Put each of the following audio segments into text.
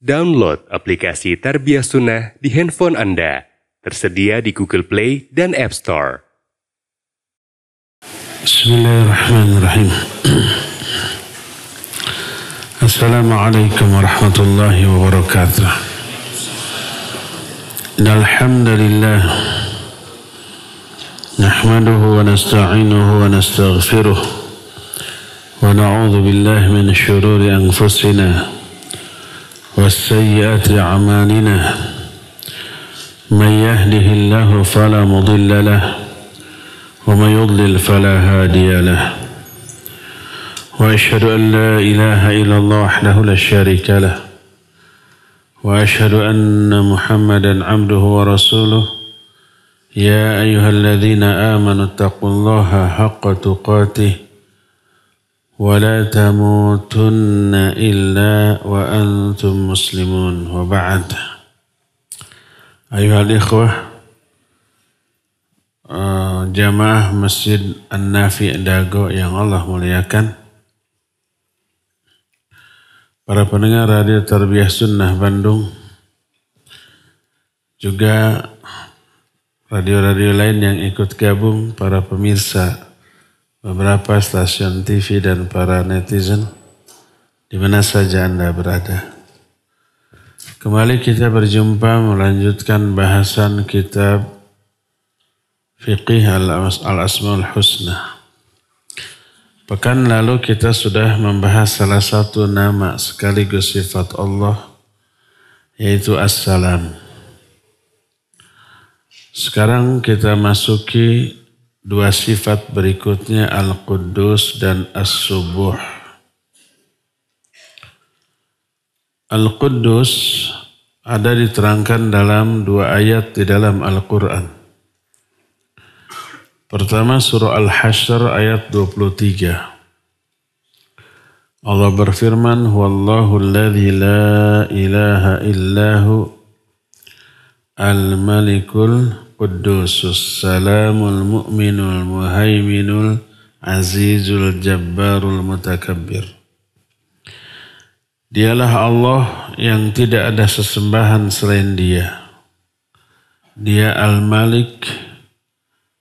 Download aplikasi Tarbiyah Sunnah di handphone Anda. Tersedia di Google Play dan App Store. Bismillahirrahmanirrahim. Assalamualaikum warahmatullahi wabarakatuh. Alhamdulillah. Nahmaduhu wa nasta'inuhu wa nastaghfiruh. Wa na'udhu billahi min syururi anfusina. والسيئات أعمالنا من يهده الله فلا مضل له ومن يضلل فلا هادي له وأشهد أن لا إله إلا الله وحده لا شريك له وأشهد أن محمدا عبده ورسوله يا أيها الذين آمنوا اتقوا الله حق تقاته ولا تموتن إلا وأنتم مسلمون وبعد أيها الإخوة jamaah Masjid An-Nafi Dago yang Allah muliakan, para pendengar Radio Tarbiyah Sunnah Bandung, juga radio-radio lain yang ikut gabung, para pemirsa beberapa stasiun TV dan para netizen di mana saja Anda berada. Kembali kita berjumpa melanjutkan bahasan kitab Fiqih Al-Asmaul Husna. Pekan lalu kita sudah membahas salah satu nama sekaligus sifat Allah, yaitu As-Salam. Sekarang kita masuki dua sifat berikutnya, Al-Quddus dan As-Subuh. Al-Quddus ada diterangkan dalam dua ayat di dalam Al-Quran. Pertama surah Al-Hasyr ayat 23. Allah berfirman, Huwallahu alladhi la ilaha illahu al-malikul Quddusus salamul mu'minul muhaiminul azizul jabbarul mutakabbir. Dialah Allah yang tidak ada sesembahan selain Dia. Dia Al-Malik,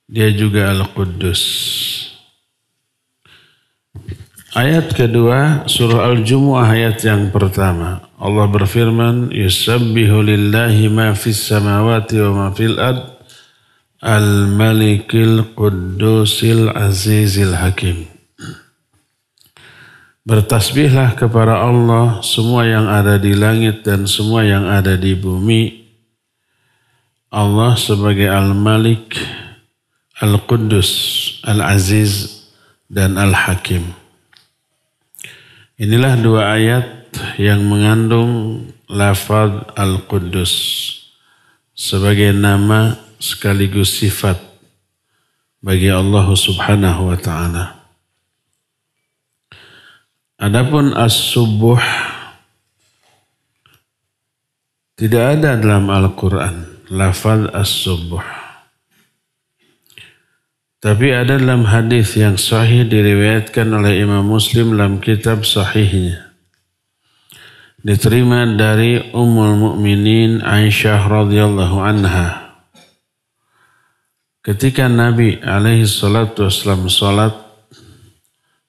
Dia juga Al-Quddus. Ayat kedua surah Al-Jumu'ah ayat yang pertama. Allah berfirman, Yusabbihu lillahi ma fis samawati wa ma fil ard. Al-Malikil Quddusil Azizil Hakim. Bertasbihlah kepada Allah semua yang ada di langit dan semua yang ada di bumi. Allah sebagai Al-Malik, Al-Quddus, Al-Aziz, dan Al-Hakim. Inilah dua ayat yang mengandung lafaz Al-Quddus sebagai nama sekaligus sifat bagi Allah Subhanahu wa ta'ala. Adapun As-Subuh tidak ada dalam Al-Quran lafaz As-Subuh. Tapi ada dalam hadis yang sahih diriwayatkan oleh Imam Muslim dalam kitab sahihnya. Diterima dari Ummul Mukminin Aisyah radhiyallahu anha. Ketika Nabi alaihi salatu wassalam salat,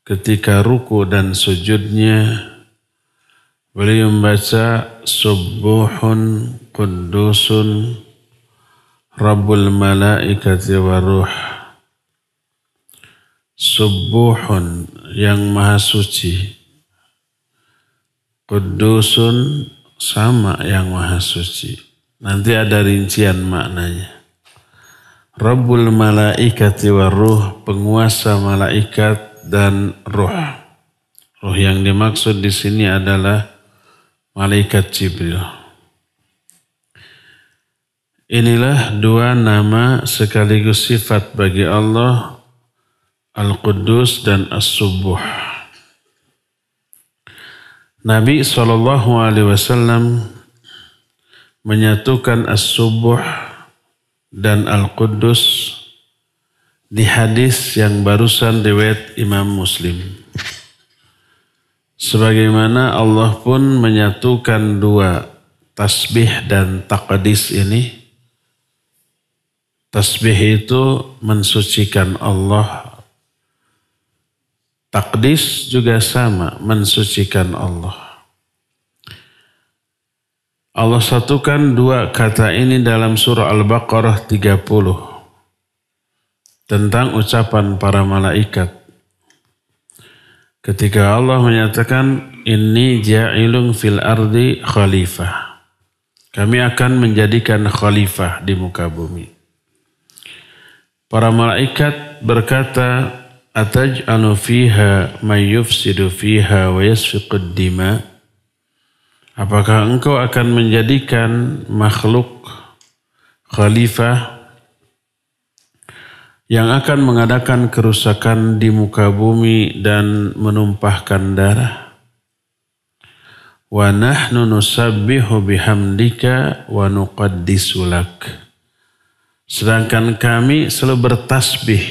ketika ruku dan sujudnya, beliau membaca Subuhun Quddusun Rabbul Malaikati Waruh. Subuhun yang maha suci, Quddusun sama yang maha suci. Nanti ada rincian maknanya. Rabbul Malaikati Waruh, penguasa malaikat dan ruh. Ruh yang dimaksud di sini adalah malaikat Jibril. Inilah dua nama sekaligus sifat bagi Allah, Al-Quddus dan As-Subuh. Nabi SAW menyatukan As-Subuh dan Al-Quddus di hadis yang barusan riwayat Imam Muslim. Sebagaimana Allah pun menyatukan dua tasbih dan taqdis ini. Tasbih itu mensucikan Allah. Taqdis juga sama, mensucikan Allah. Allah satukan dua kata ini dalam surah Al-Baqarah 30 tentang ucapan para malaikat. Ketika Allah menyatakan, inni ja'ilun fil ardi khalifah. Kami akan menjadikan khalifah di muka bumi. Para malaikat berkata, ataj'alu fiha may yufsidu fiha wa yasfiqud dima. Apakah engkau akan menjadikan makhluk khalifah yang akan mengadakan kerusakan di muka bumi dan menumpahkan darah? Wa nahnu nusabbihu bihamdika wa nuqaddisu lak. Sedangkan kami selalu bertasbih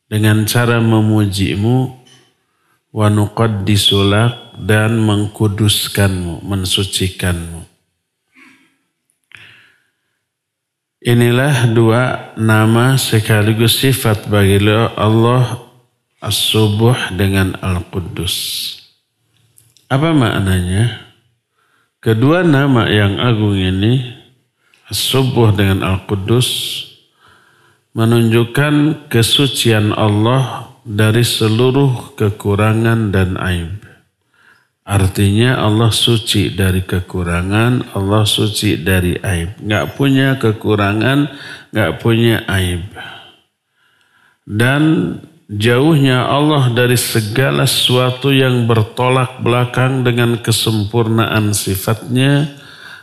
dengan cara memujimu, wa nuqaddisu lak, dan mengkuduskanmu, mensucikanmu. Inilah dua nama sekaligus sifat bagi Allah, As-Subuh dengan Al-Quddus. Apa maknanya? Kedua nama yang agung ini, As-Subuh dengan Al-Quddus, menunjukkan kesucian Allah dari seluruh kekurangan dan aib. Artinya Allah suci dari kekurangan, Allah suci dari aib. Nggak punya kekurangan, nggak punya aib. Dan jauhnya Allah dari segala sesuatu yang bertolak belakang dengan kesempurnaan sifatnya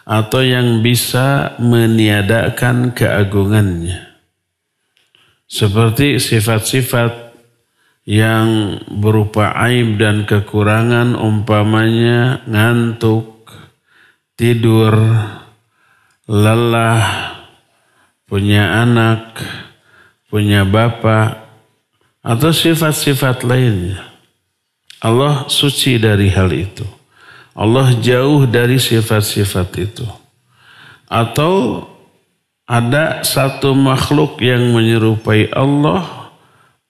atau yang bisa meniadakan keagungannya. Seperti sifat-sifat yang berupa aib dan kekurangan, umpamanya ngantuk, tidur, lelah, punya anak, punya bapak, atau sifat-sifat lainnya. Allah suci dari hal itu. Allah jauh dari sifat-sifat itu. Atau ada satu makhluk yang menyerupai Allah,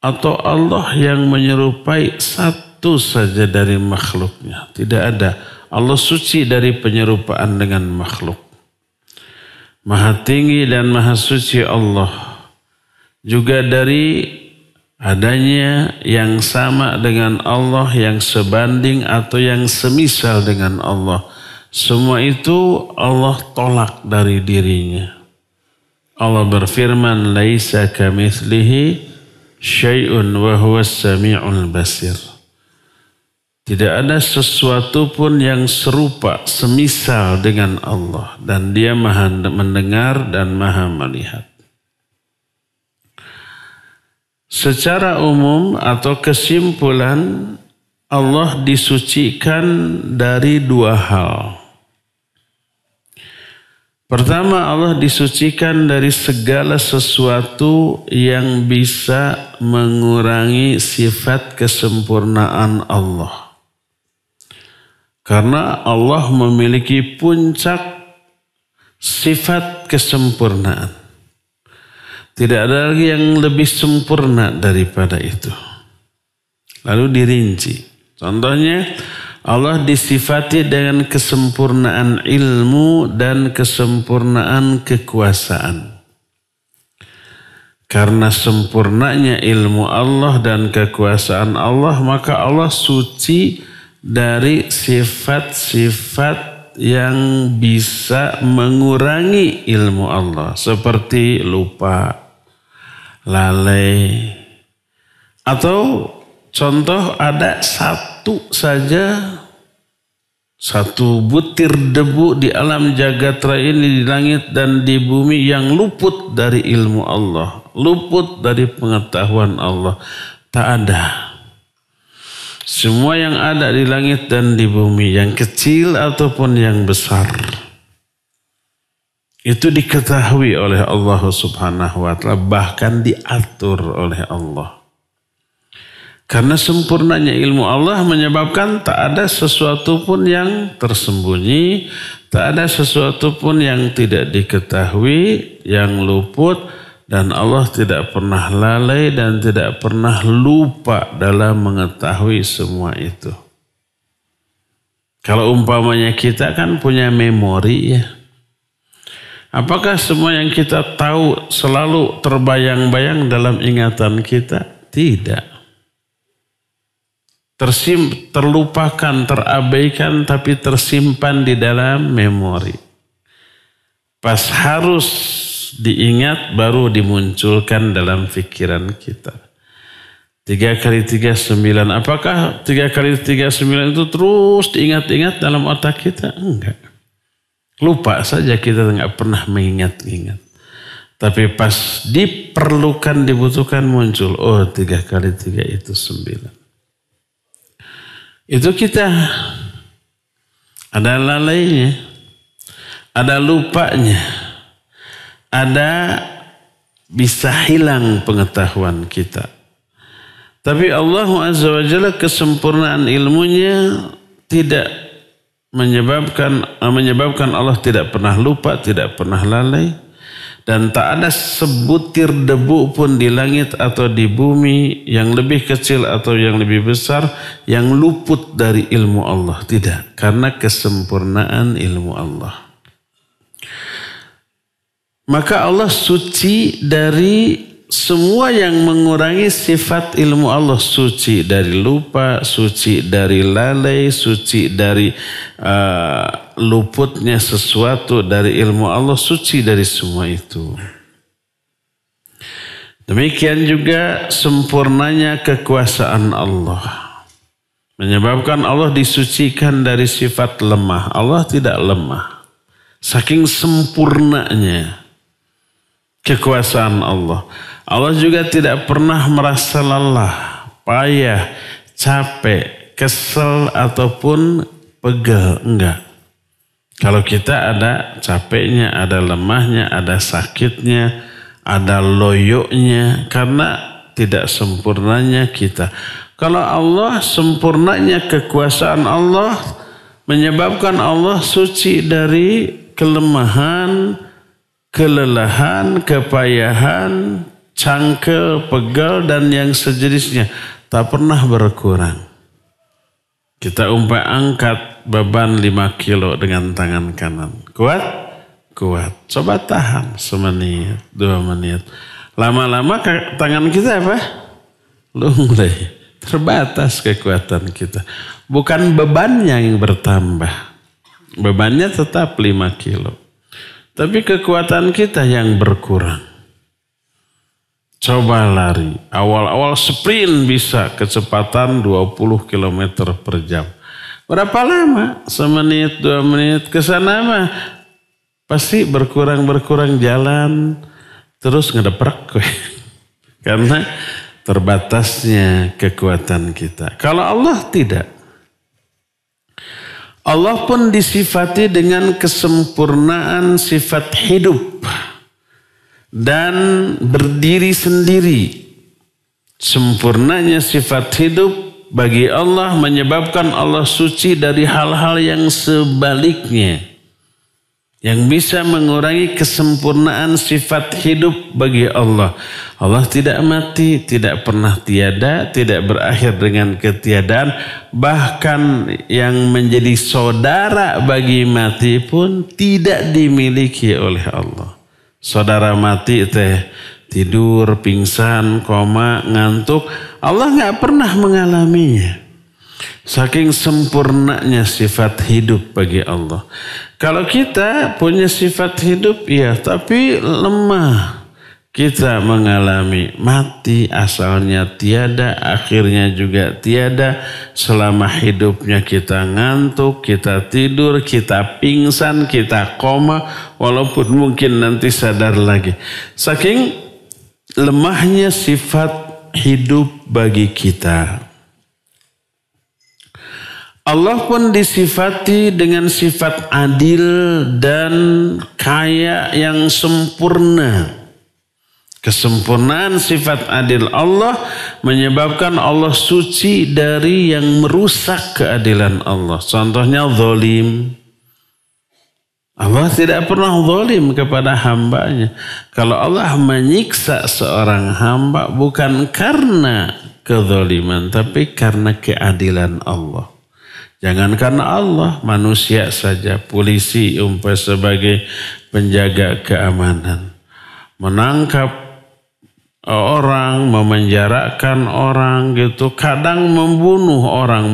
atau Allah yang menyerupai satu saja dari makhluknya. Tidak ada. Allah suci dari penyerupaan dengan makhluk. Maha tinggi dan maha suci Allah. Juga dari adanya yang sama dengan Allah, yang sebanding atau yang semisal dengan Allah. Semua itu Allah tolak dari dirinya. Allah berfirman, laisa kamitslihi syai'un wa huwas sami'ul basir. Tidak ada sesuatu pun yang serupa, semisal dengan Allah. Dan dia maha mendengar dan maha melihat. Secara umum atau kesimpulan, Allah disucikan dari dua hal. Pertama, Allah disucikan dari segala sesuatu yang bisa mengurangi sifat kesempurnaan Allah. Karena Allah memiliki puncak sifat kesempurnaan. Tidak ada lagi yang lebih sempurna daripada itu. Lalu dirinci. Contohnya, Allah disifati dengan kesempurnaan ilmu dan kesempurnaan kekuasaan. Karena sempurnanya ilmu Allah dan kekuasaan Allah, maka Allah suci dari sifat-sifat yang bisa mengurangi ilmu Allah. Seperti lupa, lalai, atau contoh ada satu saja, satu butir debu di alam jagat raya ini, di langit dan di bumi, yang luput dari ilmu Allah, luput dari pengetahuan Allah. Tak ada. Semua yang ada di langit dan di bumi, yang kecil ataupun yang besar, itu diketahui oleh Allah Subhanahu wa ta'ala, bahkan diatur oleh Allah. Karena sempurnanya ilmu Allah menyebabkan tak ada sesuatu pun yang tersembunyi, tak ada sesuatu pun yang tidak diketahui, yang luput, dan Allah tidak pernah lalai dan tidak pernah lupa dalam mengetahui semua itu. Kalau umpamanya kita kan punya memori ya. Apakah semua yang kita tahu selalu terbayang-bayang dalam ingatan kita? Tidak. Terlupakan, terabaikan, tapi tersimpan di dalam memori. Pas harus diingat baru dimunculkan dalam pikiran kita. 3 kali 3 9. Apakah 3 kali 3 9 itu terus diingat-ingat dalam otak kita? Enggak. Lupa saja, kita enggak pernah mengingat-ingat. Tapi pas diperlukan, dibutuhkan, muncul. Oh, 3 kali 3 itu 9. Itu kita ada lalainya, ada lupanya, ada bisa hilang pengetahuan kita. Tapi Allah Azza wa Jalla kesempurnaan ilmunya tidak menyebabkan Allah tidak pernah lupa, tidak pernah lalai. Dan tak ada sebutir debu pun di langit atau di bumi yang lebih kecil atau yang lebih besar yang luput dari ilmu Allah. Tidak, karena kesempurnaan ilmu Allah. Maka Allah suci dari semua yang mengurangi sifat ilmu Allah. Suci dari lupa, suci dari lalai, suci dari luputnya sesuatu dari ilmu Allah, suci dari semua itu. Demikian juga sempurnanya kekuasaan Allah. Menyebabkan Allah disucikan dari sifat lemah. Allah tidak lemah. Saking sempurnanya kekuasaan Allah. Allah juga tidak pernah merasa lelah, payah, capek, kesel ataupun pegal. Enggak. Kalau kita ada capeknya, ada lemahnya, ada sakitnya, ada loyoknya, karena tidak sempurnanya kita. Kalau Allah, sempurnanya kekuasaan Allah menyebabkan Allah suci dari kelemahan, kelelahan, kepayahan, cangkel, pegal, dan yang sejenisnya. Tak pernah berkurang. Kita angkat beban 5 kilo dengan tangan kanan. Kuat? Kuat. Coba tahan semenit, 2 menit. Lama-lama tangan kita apa? Lunglai. Terbatas kekuatan kita. Bukan bebannya yang bertambah. Bebannya tetap 5 kilo. Tapi kekuatan kita yang berkurang. Coba lari. Awal-awal sprint bisa kecepatan 20 km per jam. Berapa lama? Semenit, 2 menit. Kesana mah pasti berkurang jalan. Terus ngedeprek. Karena terbatasnya kekuatan kita. Kalau Allah tidak. Allah pun disifati dengan kesempurnaan sifat hidup dan berdiri sendiri. Sempurnanya sifat hidup bagi Allah menyebabkan Allah suci dari hal-hal yang sebaliknya, yang bisa mengurangi kesempurnaan sifat hidup bagi Allah. Allah tidak mati, tidak pernah tiada, tidak berakhir dengan ketiadaan. Bahkan yang menjadi saudara bagi mati pun tidak dimiliki oleh Allah. Saudara mati tidur, pingsan, koma, ngantuk. Allah nggak pernah mengalaminya. Saking sempurnanya sifat hidup bagi Allah. Kalau kita punya sifat hidup, ya, tapi lemah. Kita mengalami mati, asalnya tiada, akhirnya juga tiada. Selama hidupnya kita ngantuk, kita tidur, kita pingsan, kita koma, walaupun mungkin nanti sadar lagi. Saking lemahnya sifat hidup bagi kita. Allah pun disifati dengan sifat adil dan kaya yang sempurna. Kesempurnaan sifat adil Allah menyebabkan Allah suci dari yang merusak keadilan Allah. Contohnya zalim. Allah tidak pernah zalim kepada hambanya. Kalau Allah menyiksa seorang hamba bukan karena kezaliman, tapi karena keadilan Allah. Jangan karena Allah, manusia saja, polisi umpamanya sebagai penjaga keamanan, menangkap orang, memenjarakan orang gitu, kadang membunuh orang,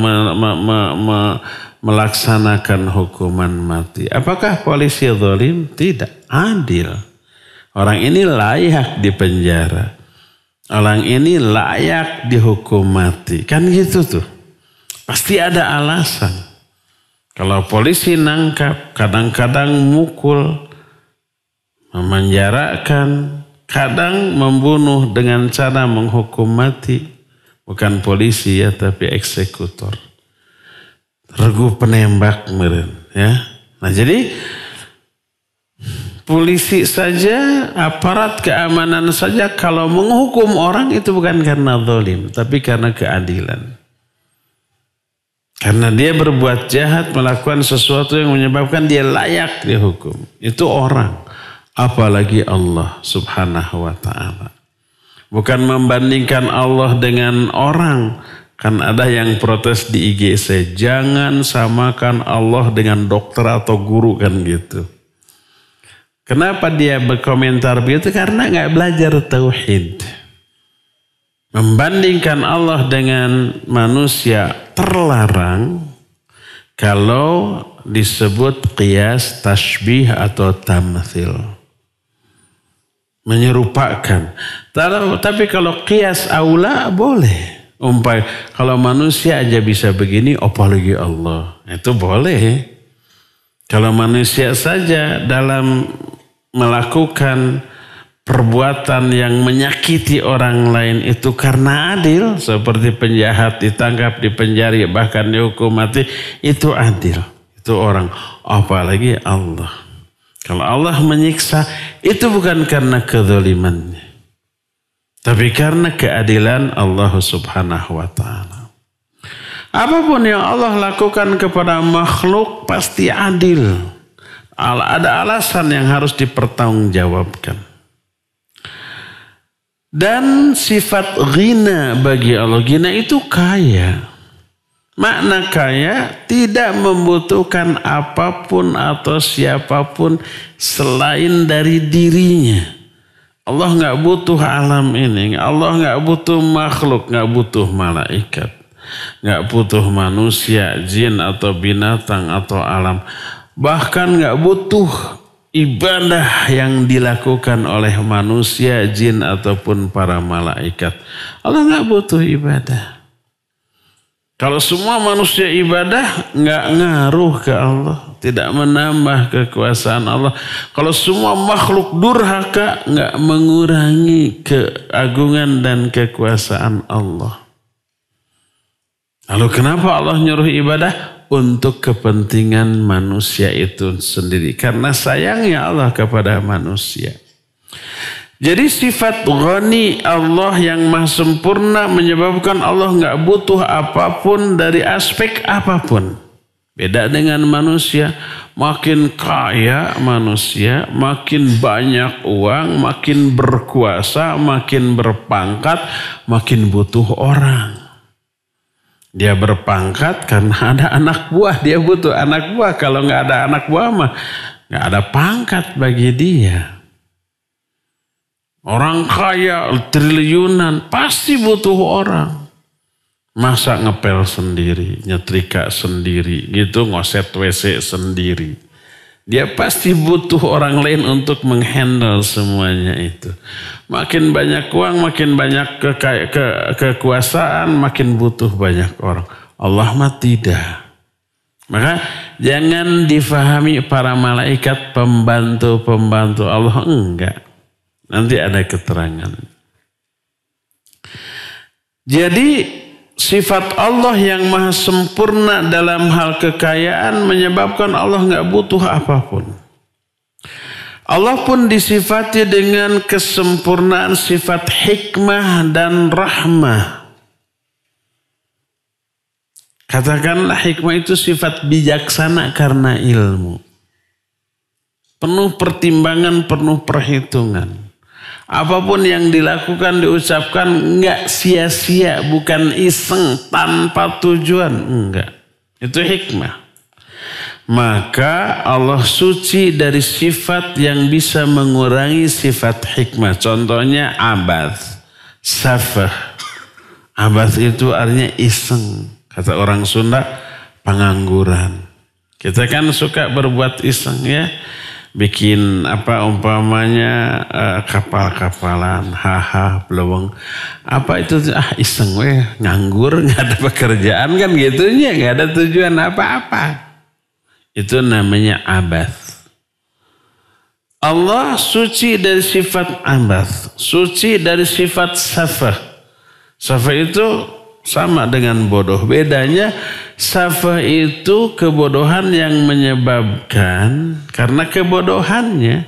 melaksanakan hukuman mati. Apakah polisi zalim? Tidak, adil. Orang ini layak dipenjara, orang ini layak dihukum mati, kan gitu tuh. Pasti ada alasan. Kalau polisi nangkap, kadang-kadang mukul, memenjarakan, kadang membunuh dengan cara menghukum mati. Bukan polisi ya, tapi eksekutor. Regu penembak meren, ya. Nah jadi polisi saja, aparat keamanan saja kalau menghukum orang itu bukan karena zalim, tapi karena keadilan. Karena dia berbuat jahat, melakukan sesuatu yang menyebabkan dia layak dihukum. Itu orang. Apalagi Allah subhanahu wa ta'ala. Bukan membandingkan Allah dengan orang. Kan ada yang protes di IG saya. Jangan samakan Allah dengan dokter atau guru kan gitu. Kenapa dia berkomentar begitu? Karena gak belajar tauhid. Membandingkan Allah dengan manusia terlarang kalau disebut qiyas, tashbih atau tamthil. Menyerupakan. Tapi kalau qiyas aula boleh. Kalau manusia aja bisa begini, apalagi Allah. Itu boleh. Kalau manusia saja dalam melakukan perbuatan yang menyakiti orang lain itu karena adil, seperti penjahat ditangkap, dipenjara, bahkan dihukum mati, itu adil. Itu orang, apalagi Allah. Kalau Allah menyiksa, itu bukan karena kezalimannya, tapi karena keadilan Allah subhanahu wa ta'ala. Apapun yang Allah lakukan kepada makhluk pasti adil. Ada alasan yang harus dipertanggungjawabkan. Dan sifat ghina bagi Allah. Ghina itu kaya. Makna kaya tidak membutuhkan apapun atau siapapun selain dari dirinya. Allah nggak butuh alam ini. Allah nggak butuh makhluk, nggak butuh malaikat, nggak butuh manusia, jin atau binatang atau alam. Bahkan nggak butuh ibadah yang dilakukan oleh manusia, jin ataupun para malaikat. Allah nggak butuh ibadah. Kalau semua manusia ibadah nggak ngaruh ke Allah, tidak menambah kekuasaan Allah. Kalau semua makhluk durhaka nggak mengurangi keagungan dan kekuasaan Allah. Lalu kenapa Allah nyuruh ibadah? Untuk kepentingan manusia itu sendiri. Karena sayangnya Allah kepada manusia. Jadi sifat ghani Allah yang maha sempurna menyebabkan Allah nggak butuh apapun dari aspek apapun. Beda dengan manusia. Makin kaya manusia, makin banyak uang, makin berkuasa, makin berpangkat, makin butuh orang. Dia berpangkat karena ada anak buah. Dia butuh anak buah. Kalau nggak ada anak buah mah nggak ada pangkat bagi dia. Orang kaya triliunan pasti butuh orang. Masa ngepel sendiri, nyetrika sendiri, gitu ngoset WC sendiri. Dia pasti butuh orang lain untuk menghandle semuanya itu. Makin banyak uang, makin banyak kekuasaan, makin butuh banyak orang. Allah mah tidak. Maka jangan difahami para malaikat pembantu-pembantu Allah. Enggak. Nanti ada keterangan. Jadi sifat Allah yang maha sempurna dalam hal kekayaan menyebabkan Allah nggak butuh apapun. Allah pun disifati dengan kesempurnaan sifat hikmah dan rahmah. Katakanlah hikmah itu sifat bijaksana karena ilmu. Penuh pertimbangan, penuh perhitungan. Apapun yang dilakukan, diucapkan enggak sia-sia, bukan iseng, tanpa tujuan. Enggak. Itu hikmah. Maka Allah suci dari sifat yang bisa mengurangi sifat hikmah. Contohnya abath, safah. Abath itu artinya iseng. Kata orang Sunda, pengangguran. Kita kan suka berbuat iseng ya. Bikin umpamanya kapal-kapalan, haha, peleweng. Apa itu? Iseng nganggur, nggak ada pekerjaan kan gitunya, nggak ada tujuan apa-apa. Itu namanya abath. Allah suci dari sifat abath, suci dari sifat safah. Safah itu sama dengan bodoh. Bedanya safah itu kebodohan yang menyebabkan karena kebodohannya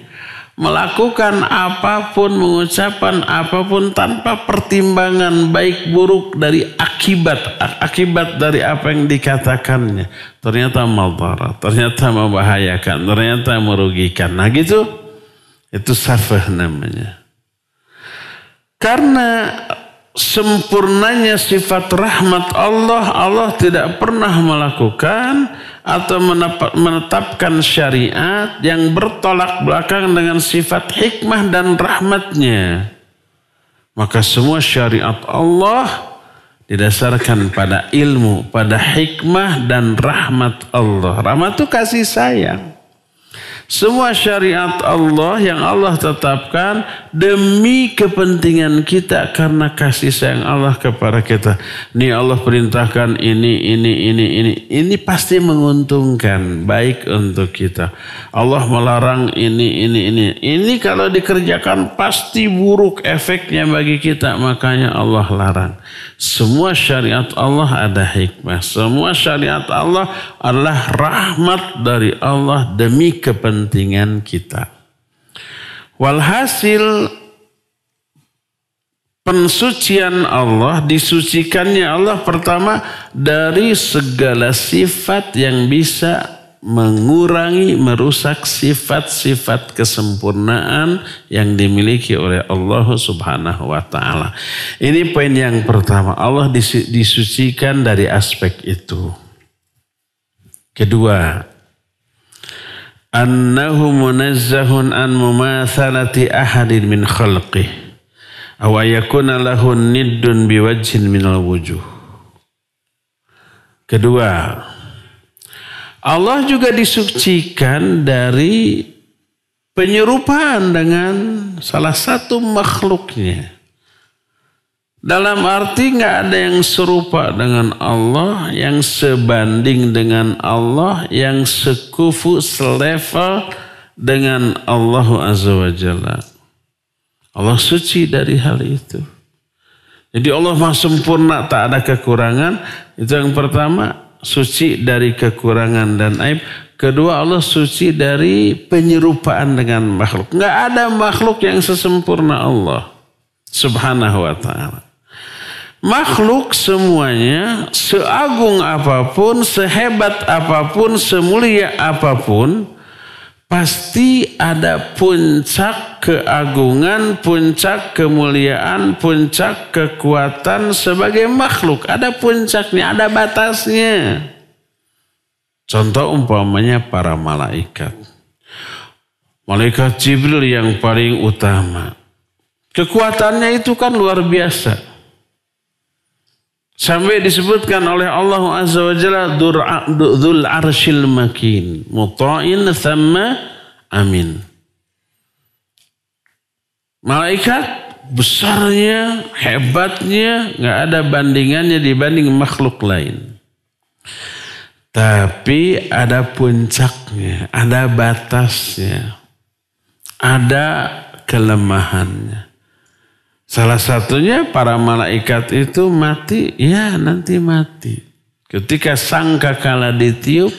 melakukan apapun, mengucapkan apapun tanpa pertimbangan baik buruk dari akibat dari apa yang dikatakannya. Ternyata maldharat, ternyata membahayakan, ternyata merugikan. Nah gitu, itu safah namanya. Karena sempurnanya sifat rahmat Allah, Allah tidak pernah melakukan atau menetapkan syariat yang bertolak belakang dengan sifat hikmah dan rahmatnya. Maka semua syariat Allah didasarkan pada ilmu, pada hikmah dan rahmat Allah. Rahmat itu kasih sayang. Semua syariat Allah yang Allah tetapkan demi kepentingan kita karena kasih sayang Allah kepada kita. Ini Allah perintahkan ini. Ini pasti menguntungkan, baik untuk kita. Allah melarang ini. Ini kalau dikerjakan pasti buruk efeknya bagi kita. Makanya Allah larang. Semua syariat Allah ada hikmah. Semua syariat Allah adalah rahmat dari Allah demi kepentingan kita. Walhasil pensucian Allah, disucikannya Allah pertama dari segala sifat yang bisa mengurangi, merusak sifat-sifat kesempurnaan yang dimiliki oleh Allah Subhanahu wa ta'ala. Ini poin yang pertama, Allah disucikan dari aspek itu. Kedua, annahu munazzahun an mumathalati ahadin min khalqih aw yakuna lahu niddun biwajhin minal wujuh. Kedua, Allah juga disucikan dari penyerupaan dengan salah satu makhluknya. Dalam arti nggak ada yang serupa dengan Allah, yang sebanding dengan Allah, yang sekufu, selevel dengan Allah Azza wa Jalla. Allah suci dari hal itu. Jadi Allah maha sempurna, tak ada kekurangan. Itu yang pertama. Suci dari kekurangan dan aib. Kedua, Allah suci dari penyerupaan dengan makhluk. Nggak ada makhluk yang sesempurna Allah Subhanahu wa ta'ala. Makhluk semuanya, seagung apapun, sehebat apapun, semulia apapun, pasti ada puncak keagungan, puncak kemuliaan, puncak kekuatan sebagai makhluk. Ada puncaknya, ada batasnya. Contoh umpamanya para malaikat. Malaikat Jibril yang paling utama. Kekuatannya itu kan luar biasa. Sampai disebutkan oleh Allah Azza wa Jalla dzul arsyil makin muta'in thamma amin. Malaikat besarnya, hebatnya, nggak ada bandingannya dibanding makhluk lain. Tapi ada puncaknya, ada batasnya, ada kelemahannya. Salah satunya para malaikat itu mati, ya nanti mati. Ketika sangkakala ditiup,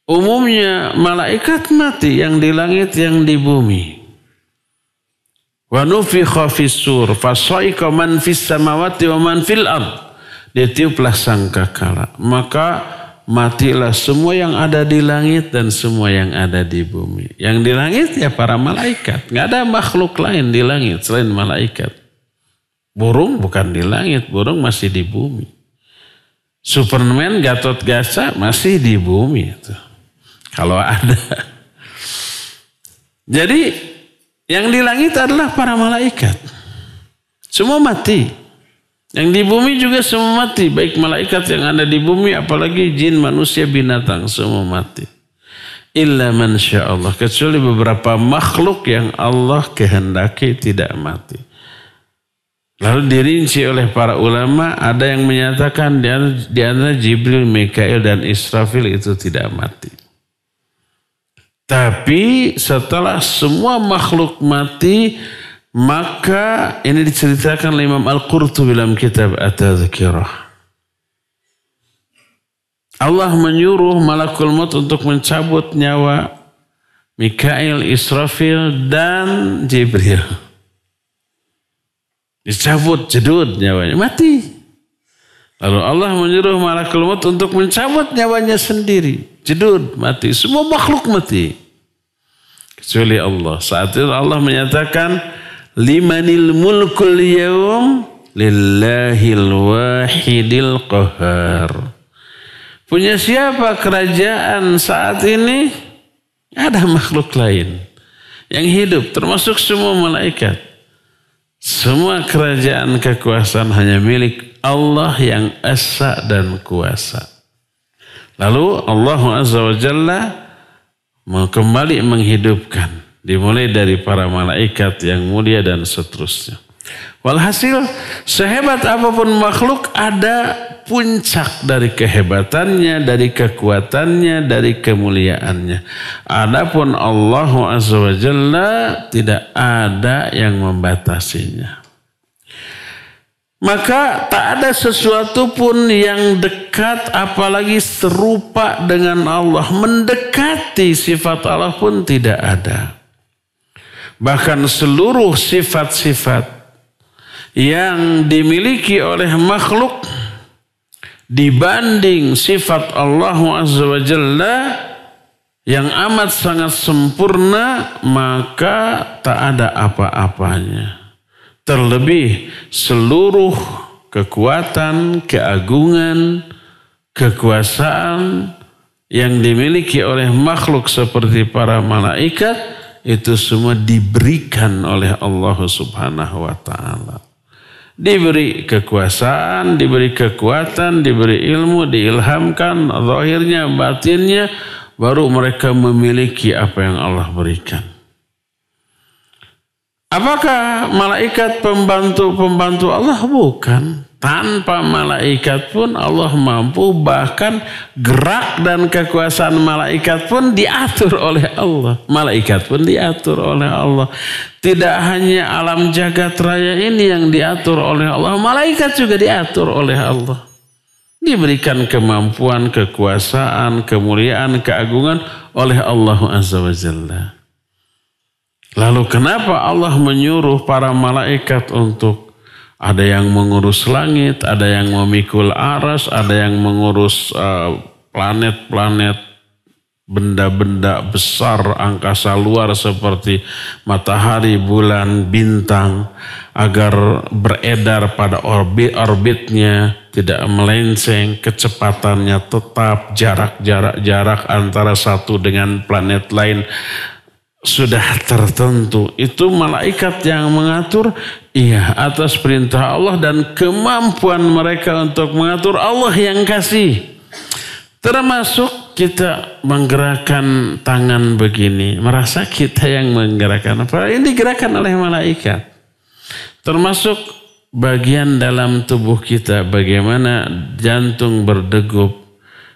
Umumnya malaikat mati yang di langit yang di bumi. Wa nufikha fis-sur fasaiqa man fis samawati wa man fil ard. Ditiuplah sangkakala, maka matilah semua yang ada di langit dan semua yang ada di bumi. Yang di langit ya para malaikat. Nggak ada makhluk lain di langit selain malaikat. Burung bukan di langit, burung masih di bumi. Superman, Gatot Kaca masih di bumi itu. Kalau ada. Jadi yang di langit adalah para malaikat. Semua mati. Yang di bumi juga semua mati. Baik malaikat yang ada di bumi, apalagi jin, manusia, binatang. Semua mati. Illa man sya'allah. Kecuali beberapa makhluk yang Allah kehendaki tidak mati. Lalu dirinci oleh para ulama, ada yang menyatakan di antara Jibril, Mikail, dan Israfil itu tidak mati. Tapi setelah semua makhluk mati, maka ini diceritakan oleh Imam Al-Qurtubi dalam kitab At-Tadhkirah. Allah menyuruh malakul maut untuk mencabut nyawa Mikail, Israfil, dan Jibril. Dicabut, jedud nyawanya, mati. Lalu Allah menyuruh malakul maut untuk mencabut nyawanya sendiri. Jedud, mati. Semua makhluk mati. Kecuali Allah. Saat itu Allah menyatakan, limanil mulkul yawm lillahil wahidil qahar. Punya siapa kerajaan saat ini? Ada makhluk lain yang hidup, termasuk semua malaikat. Semua kerajaan kekuasaan hanya milik Allah yang esa dan kuasa. Lalu Allah Azza wa Jalla kembali menghidupkan. Dimulai dari para malaikat yang mulia dan seterusnya. Walhasil sehebat apapun makhluk ada puncak dari kehebatannya, dari kekuatannya, dari kemuliaannya. Adapun Allah Azza wa Jalla tidak ada yang membatasinya. Maka tak ada sesuatu pun yang dekat apalagi serupa dengan Allah. Mendekati sifat Allah pun tidak ada. Bahkan seluruh sifat-sifat yang dimiliki oleh makhluk dibanding sifat Allah Azza wa Jalla yang amat sangat sempurna, maka tak ada apa-apanya. Terlebih seluruh kekuatan, keagungan, kekuasaan yang dimiliki oleh makhluk seperti para malaikat, itu semua diberikan oleh Allah Subhanahu wa ta'ala. Diberi kekuasaan, diberi kekuatan, diberi ilmu, diilhamkan, zahirnya, batinnya, baru mereka memiliki apa yang Allah berikan. Apakah malaikat pembantu-pembantu Allah? Bukan. Tanpa malaikat pun Allah mampu, bahkan gerak dan kekuasaan malaikat pun diatur oleh Allah. Malaikat pun diatur oleh Allah. Tidak hanya alam jagat raya ini yang diatur oleh Allah, malaikat juga diatur oleh Allah. Diberikan kemampuan, kekuasaan, kemuliaan, keagungan oleh Allah Azza wa Jalla. Lalu kenapa Allah menyuruh para malaikat untuk ada yang mengurus langit, ada yang memikul aras, ada yang mengurus planet-planet, benda-benda besar angkasa luar seperti matahari, bulan, bintang, agar beredar pada orbitnya, tidak melenceng, kecepatannya tetap, jarak antara satu dengan planet lain sudah tertentu. Itu malaikat yang mengatur, iya, atas perintah Allah dan kemampuan mereka untuk mengatur Allah yang kasih. Termasuk kita menggerakkan tangan begini, merasa kita yang menggerakkan, apa ini digerakkan oleh malaikat. Termasuk bagian dalam tubuh kita, bagaimana jantung berdegup,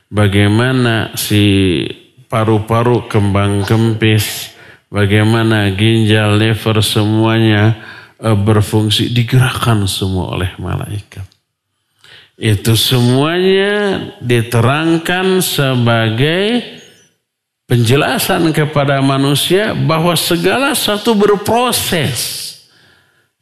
bagaimana si paru-paru kembang kempis, bagaimana ginjal, liver, semuanya berfungsi, digerakkan semua oleh malaikat. Itu semuanya diterangkan sebagai penjelasan kepada manusia bahwa segala sesuatu berproses.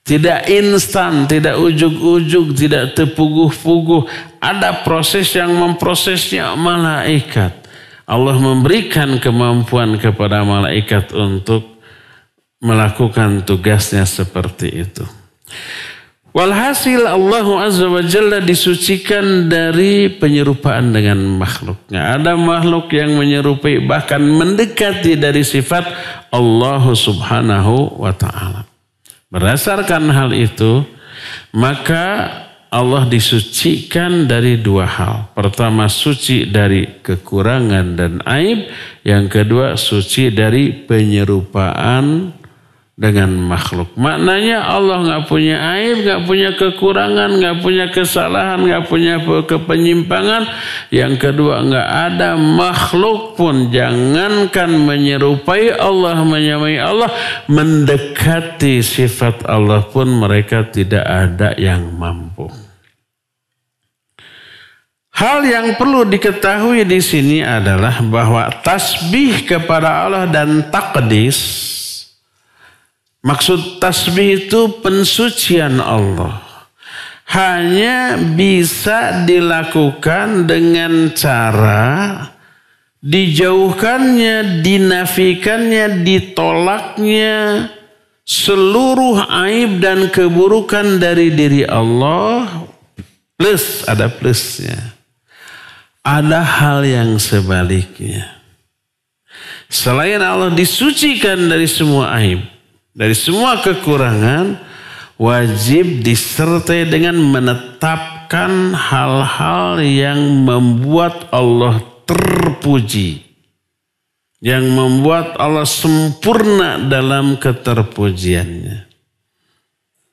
Tidak instan, tidak ujug-ujug, tidak terpuguh-puguh. Ada proses yang memprosesnya malaikat. Allah memberikan kemampuan kepada malaikat untuk melakukan tugasnya seperti itu. Walhasil Allah Azza wa Jalla disucikan dari penyerupaan dengan makhluknya. Ada makhluk yang menyerupai bahkan mendekati dari sifat Allah Subhanahu wa Ta'ala. Berdasarkan hal itu, maka Allah disucikan dari dua hal. Pertama, suci dari kekurangan dan aib. Yang kedua, suci dari penyerupaan dengan makhluk. Maknanya Allah nggak punya aib, nggak punya kekurangan, nggak punya kesalahan, nggak punya kepenyimpangan. Yang kedua, nggak ada makhluk pun, jangankan menyerupai Allah, menyamai Allah, mendekati sifat Allah pun mereka tidak ada yang mampu. Hal yang perlu diketahui di sini adalah bahwa tasbih kepada Allah dan takdis, maksud tasbih itu pensucian Allah, hanya bisa dilakukan dengan cara dijauhkannya, dinafikannya, ditolaknya seluruh aib dan keburukan dari diri Allah. Plus, ada plusnya. Ada hal yang sebaliknya. Selain Allah disucikan dari semua aib, dari semua kekurangan, wajib disertai dengan menetapkan hal-hal yang membuat Allah terpuji, yang membuat Allah sempurna dalam keterpujiannya.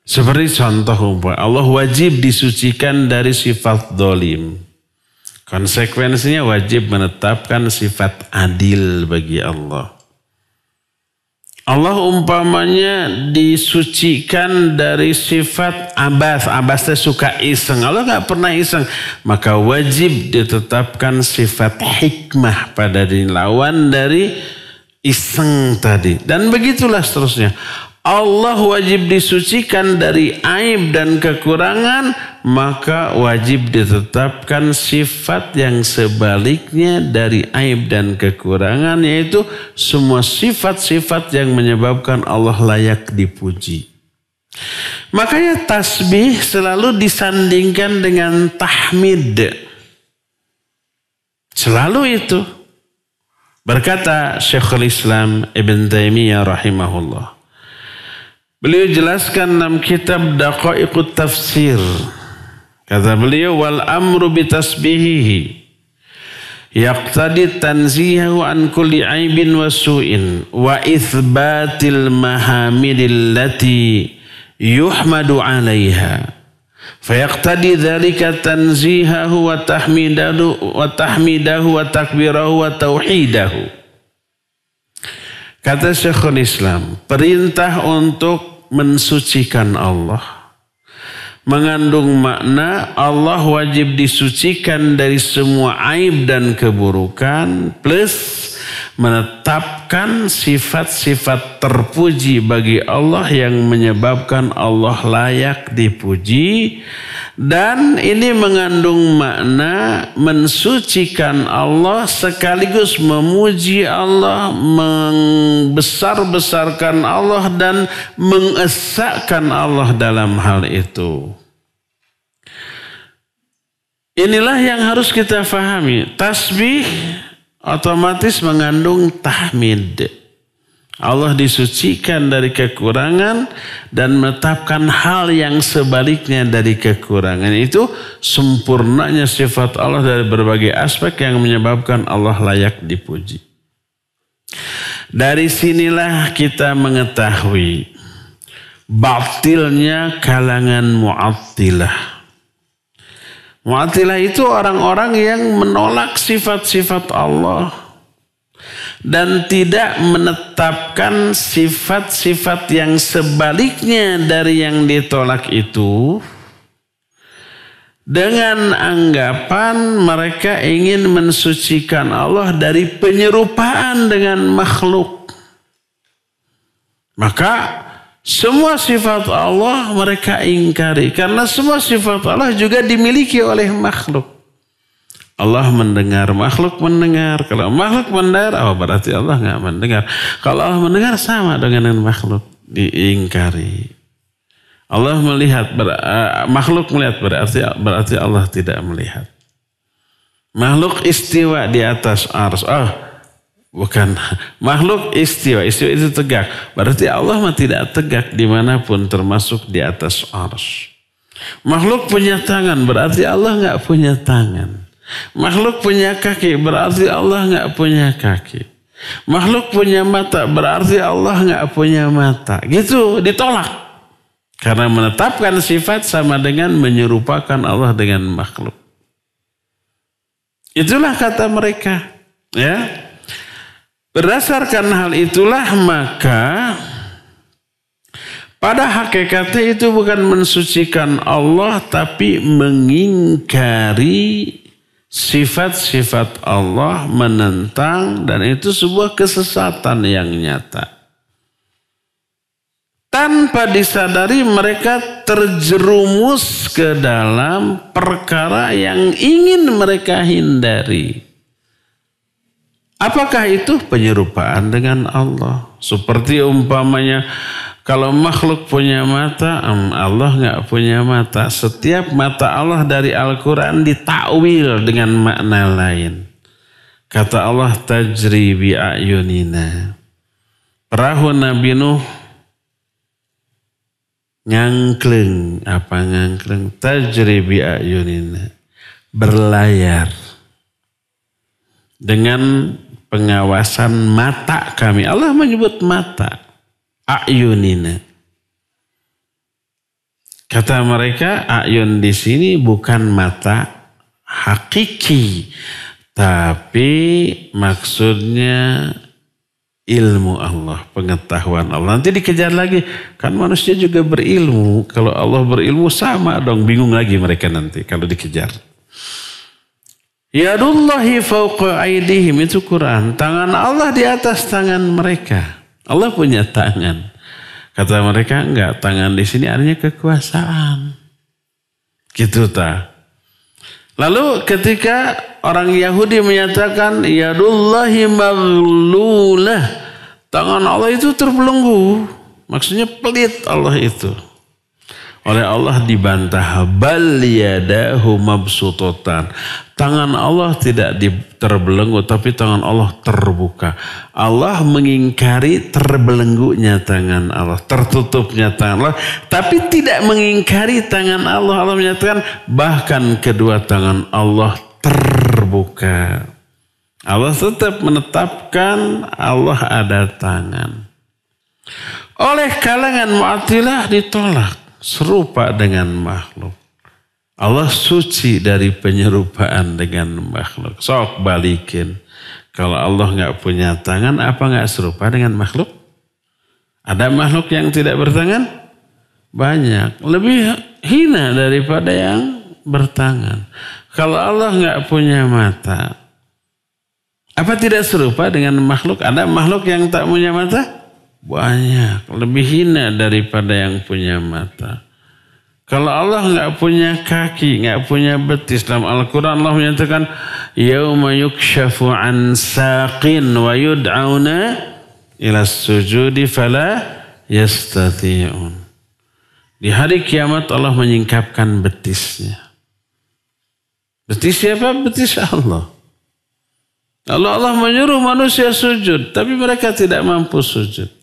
Seperti contoh, Allah wajib disucikan dari sifat zalim. Konsekuensinya wajib menetapkan sifat adil bagi Allah. Allah umpamanya disucikan dari sifat abas. Abasnya suka iseng. Allah gak pernah iseng. Maka wajib ditetapkan sifat hikmah pada diri, lawan dari iseng tadi. Dan begitulah seterusnya. Allah wajib disucikan dari aib dan kekurangan, maka wajib ditetapkan sifat yang sebaliknya dari aib dan kekurangan, yaitu semua sifat-sifat yang menyebabkan Allah layak dipuji. Makanya tasbih selalu disandingkan dengan tahmid. Selalu itu. Berkata Syekhul Islam Ibn Taimiyah rahimahullah. Beliau jelaskan dalam kitab Daqaiqut Tafsir. Kata beliau, wal amru bitasbihihi yaqtadi tanzihahu an kulli aibin wa su'in wa ithbatil mahamidil lati yuhmadu 'alaiha. Fayaqtadi dzalika tanzihahu wa tahmidahu wa takbirahu wa tauhidahu. Kata Syekhul Islam, perintah untuk mensucikan Allah mengandung makna Allah wajib disucikan dari semua aib dan keburukan, plus menetapkan sifat-sifat terpuji bagi Allah yang menyebabkan Allah layak dipuji. Dan ini mengandung makna mensucikan Allah sekaligus memuji Allah, membesar-besarkan Allah dan mengesahkan Allah dalam hal itu. Inilah yang harus kita fahami. Tasbih otomatis mengandung tahmid. Allah disucikan dari kekurangan dan menetapkan hal yang sebaliknya dari kekurangan. Itu sempurnanya sifat Allah dari berbagai aspek yang menyebabkan Allah layak dipuji. Dari sinilah kita mengetahui batilnya kalangan Mu'attilah. Mu'attilah itu orang-orang yang menolak sifat-sifat Allah dan tidak menetapkan sifat-sifat yang sebaliknya dari yang ditolak itu. dengan anggapan mereka ingin mensucikan Allah dari penyerupaan dengan makhluk. Maka semua sifat Allah mereka ingkari karena semua sifat Allah juga dimiliki oleh makhluk. Allah mendengar, makhluk mendengar. Kalau makhluk mendengar, berarti Allah nggak mendengar. Kalau Allah mendengar sama dengan makhluk, diingkari. Allah melihat, makhluk melihat berarti Allah tidak melihat. Makhluk istiwa di atas ars. Bukan. Makhluk istiwa itu tegak. Berarti Allah mah tidak tegak dimanapun termasuk di atas ars. Makhluk punya tangan berarti Allah nggak punya tangan. Makhluk punya kaki berarti Allah nggak punya kaki. Makhluk punya mata berarti Allah nggak punya mata. Gitu ditolak. Karena menetapkan sifat sama dengan menyerupakan Allah dengan makhluk. Itulah kata mereka. Ya. Berdasarkan hal itulah maka pada hakikatnya itu bukan mensucikan Allah tapi mengingkari sifat-sifat Allah, menentang, dan itu sebuah kesesatan yang nyata. Tanpa disadari mereka terjerumus ke dalam perkara yang ingin mereka hindari. Apakah itu? Penyerupaan dengan Allah. Seperti umpamanya kalau makhluk punya mata, Allah nggak punya mata. Setiap mata Allah dari Al-Quran ditakwil dengan makna lain. Kata Allah, tajri bi a'yunina. Perahu Nabi Nuh ngangkleng, tajri bi a'yunina, berlayar dengan pengawasan mata kami. Allah menyebut mata, a'yunina. Kata mereka, a'yun di sini bukan mata hakiki, tapi maksudnya ilmu Allah, pengetahuan Allah. Nanti dikejar lagi. Kan manusia juga berilmu. Kalau Allah berilmu sama dong. Bingung lagi mereka nanti kalau dikejar. Yadullahi fawqa aydihim, itu Quran. Tangan Allah di atas tangan mereka. Allah punya tangan. Kata mereka, enggak. Tangan di sini artinya kekuasaan. Gitu tak? Lalu ketika orang Yahudi menyatakan yadullahi maghlulah, tangan Allah itu terbelenggu, maksudnya pelit Allah itu. Oleh Allah dibantah, bal yadahu mabsutatan. Tangan Allah tidak terbelenggu, tapi tangan Allah terbuka. Allah mengingkari terbelenggunya tangan Allah, tertutupnya tangan Allah, tapi tidak mengingkari tangan Allah. Allah menyatakan bahkan kedua tangan Allah terbuka. Allah tetap menetapkan Allah ada tangan. Oleh kalangan Mu'attilah ditolak. Serupa dengan makhluk. Allah suci dari penyerupaan dengan makhluk. Sok balikin. Kalau Allah nggak punya tangan, apa nggak serupa dengan makhluk? Ada makhluk yang tidak bertangan? Banyak. Lebih hina daripada yang bertangan. Kalau Allah nggak punya mata, apa tidak serupa dengan makhluk? Ada makhluk yang tak punya mata? Banyak, lebih hina daripada yang punya mata. Kalau Allah nggak punya kaki, nggak punya betis, dalam Al-Quran Allah menyatakan, yauma yukshafu an saqin wa yud'auna ila sujudi fala yastati'un. Di hari kiamat Allah menyingkapkan betisnya. Betis siapa? Betis Allah. Allah menyuruh manusia sujud, tapi mereka tidak mampu sujud.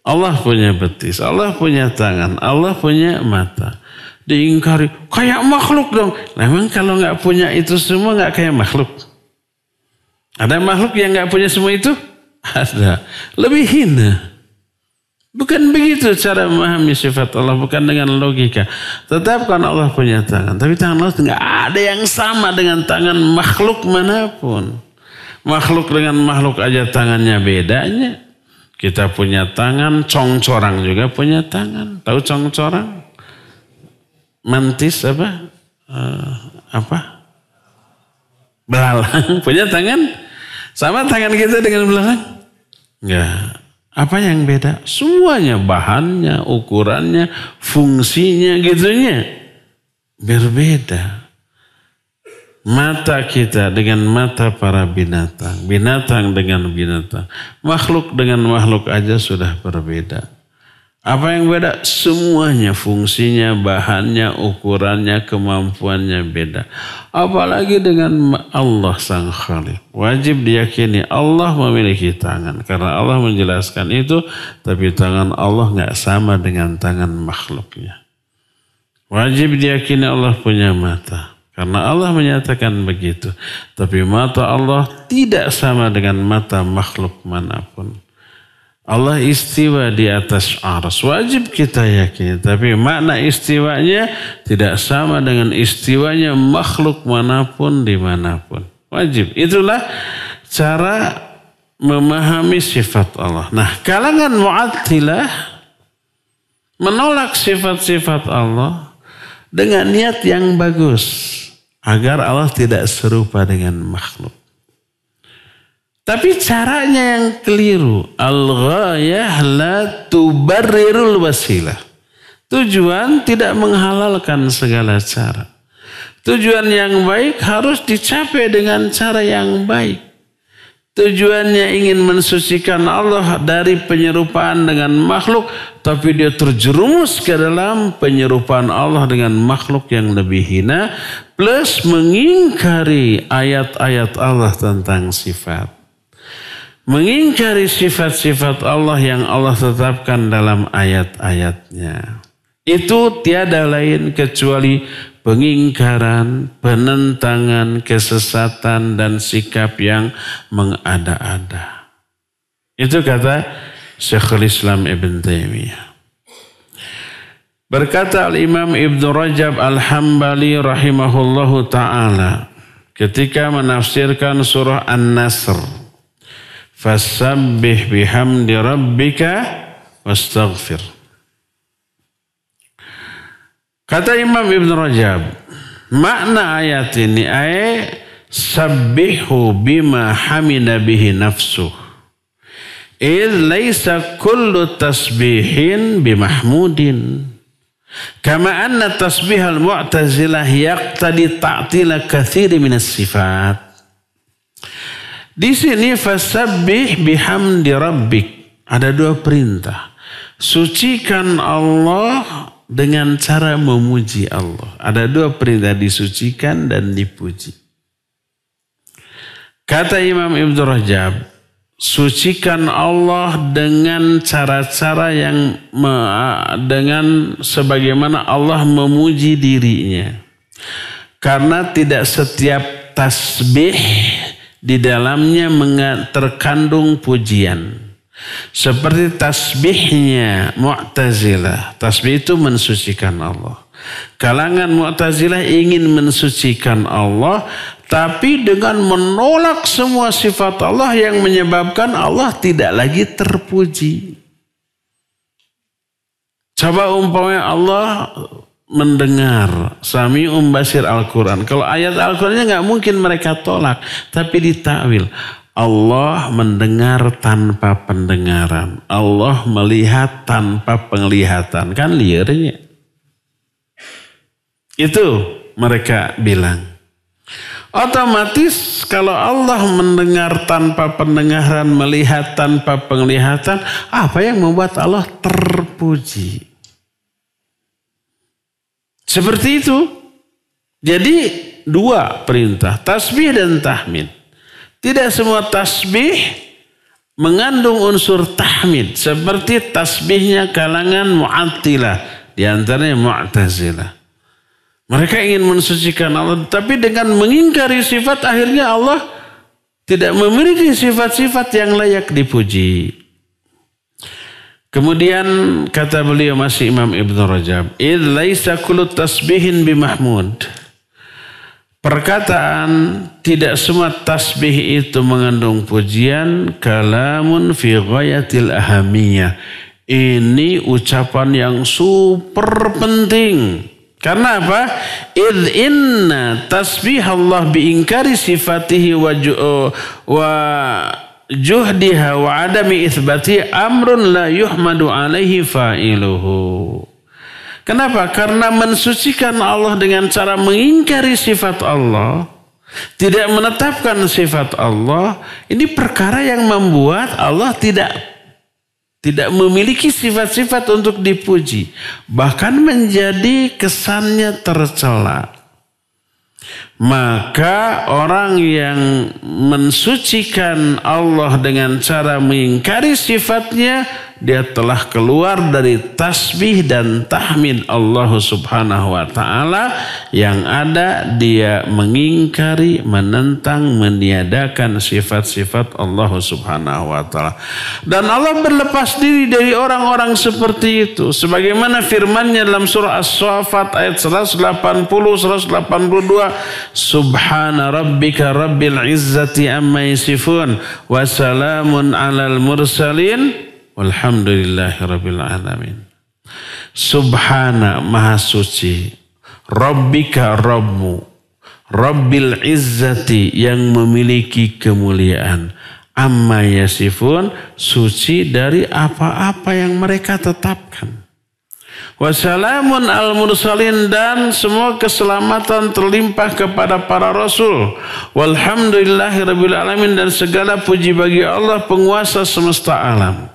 Allah punya betis, Allah punya tangan, Allah punya mata. Diingkari, kayak makhluk dong. Memang kalau nggak punya itu semua nggak kayak makhluk. Ada makhluk yang nggak punya semua itu? Ada. Lebih hina. Bukan begitu cara memahami sifat Allah, bukan dengan logika. Tetapkan Allah punya tangan, tapi tangan Allah nggak ada yang sama dengan tangan makhluk manapun. Makhluk dengan makhluk aja tangannya bedanya. Kita punya tangan, congcorang juga punya tangan. Tahu congcorang? Mantis apa? Belalang. Punya tangan sama tangan kita dengan belalang? Enggak. Apa yang beda? Semuanya, bahannya, ukurannya, fungsinya, gitunya berbeda. Mata kita dengan mata para binatang, binatang dengan binatang, makhluk dengan makhluk aja sudah berbeda. Apa yang beda? Semuanya, fungsinya, bahannya, ukurannya, kemampuannya beda. Apalagi dengan Allah Sang Khaliq. Wajib diyakini Allah memiliki tangan. Karena Allah menjelaskan itu, tapi tangan Allah nggak sama dengan tangan makhluknya. Wajib diyakini Allah punya mata. Karena Allah menyatakan begitu. Tapi mata Allah tidak sama dengan mata makhluk manapun. Allah istiwa di atas arsy, wajib kita yakini. Tapi makna istiwanya tidak sama dengan istiwanya makhluk manapun dimanapun. Wajib. Itulah cara memahami sifat Allah. Nah, kalangan Mu'attilah menolak sifat-sifat Allah dengan niat yang bagus. Agar Allah tidak serupa dengan makhluk. Tapi caranya yang keliru. Al-ghayah la tubarrirul wasilah. Tujuan tidak menghalalkan segala cara. Tujuan yang baik harus dicapai dengan cara yang baik. Tujuannya ingin mensucikan Allah dari penyerupaan dengan makhluk. Tapi dia terjerumus ke dalam penyerupaan Allah dengan makhluk yang lebih hina. Plus mengingkari ayat-ayat Allah tentang sifat. Mengingkari sifat-sifat Allah yang Allah tetapkan dalam ayat-ayatnya. Itu tiada lain kecuali pengingkaran, penentangan, kesesatan, dan sikap yang mengada-ada. Itu kata Syekhul Islam Ibn Taimiyah. Berkata Al-Imam Ibn Rajab Al-Hambali rahimahullahu ta'ala ketika menafsirkan surah An-Nasr. Fasabbih bihamdi rabbika wastaghfir. Kata Imam Ibn Rajab, makna ayat ini sabbihu bima hamida bihi nafsuh. Laisa kullu tasbihin bimahmudin. Kama anna tasbihal mu'tazilah yaqtadi ta'tila katsiri minas sifat. Di sini fasabbih bihamdi rabbik. Ada dua perintah. Sucikan Allah dengan cara memuji Allah. Ada dua perintah, disucikan dan dipuji. Kata Imam Ibn Rajab, sucikan Allah dengan cara-cara yang dengan sebagaimana Allah memuji dirinya. Karena tidak setiap tasbih di dalamnya terkandung pujian. Seperti tasbihnya Mu'tazilah. Tasbih itu mensucikan Allah. Kalangan Mu'tazilah ingin mensucikan Allah, tapi dengan menolak semua sifat Allah yang menyebabkan Allah tidak lagi terpuji. Coba umpamanya Allah mendengar, Sami'un Basir Al-Quran. Kalau ayat Al-Qurannya nggak mungkin mereka tolak, tapi ditakwil. Allah mendengar tanpa pendengaran. Allah melihat tanpa penglihatan. Kan liarnya. Itu mereka bilang. Otomatis kalau Allah mendengar tanpa pendengaran, melihat tanpa penglihatan, apa yang membuat Allah terpuji? Seperti itu. Jadi dua perintah, tasbih dan tahmid. Tidak semua tasbih mengandung unsur tahmid. Seperti tasbihnya kalangan Mu'attilah. Di antaranya Mu'tazilah. Mereka ingin mensucikan Allah. Tapi dengan mengingkari sifat, akhirnya Allah tidak memiliki sifat-sifat yang layak dipuji. Kemudian kata beliau masih Imam Ibn Rajab. Idh laisa kullu tasbihin bimahmud. Perkataan tidak semua tasbih itu mengandung pujian. Kalamun fi ghayatil ahamiyah. Ini ucapan yang super penting. Karena apa? Idh inna tasbih Allah biingkari sifatihi wa juhdiha wa adami itsbati amrun la yuhmadu alaihi fa'iluhu. Kenapa? Karena mensucikan Allah dengan cara mengingkari sifat Allah, tidak menetapkan sifat Allah, ini perkara yang membuat Allah tidak memiliki sifat-sifat untuk dipuji. Bahkan menjadi kesannya tercela. Maka orang yang mensucikan Allah dengan cara mengingkari sifatnya, dia telah keluar dari tasbih dan tahmid Allah subhanahu wa ta'ala. Yang ada dia mengingkari, menentang, meniadakan sifat-sifat Allah subhanahu wa ta'ala. Dan Allah berlepas diri dari orang-orang seperti itu. Sebagaimana firman-Nya dalam surah As-Saffat ayat 180, 182. Subhana rabbika rabbil izzati amma yasifun. Wa salamun alal mursalin. Walhamdulillahi rabbil alamin. Subhana maha suci, Rabbika Rabbu, Rabbil izzati yang memiliki kemuliaan, amma yasifun suci dari apa-apa yang mereka tetapkan. Wassalamun al mursalin dan semua keselamatan terlimpah kepada para rasul. Walhamdulillahi rabbil alamin dan segala puji bagi Allah penguasa semesta alam.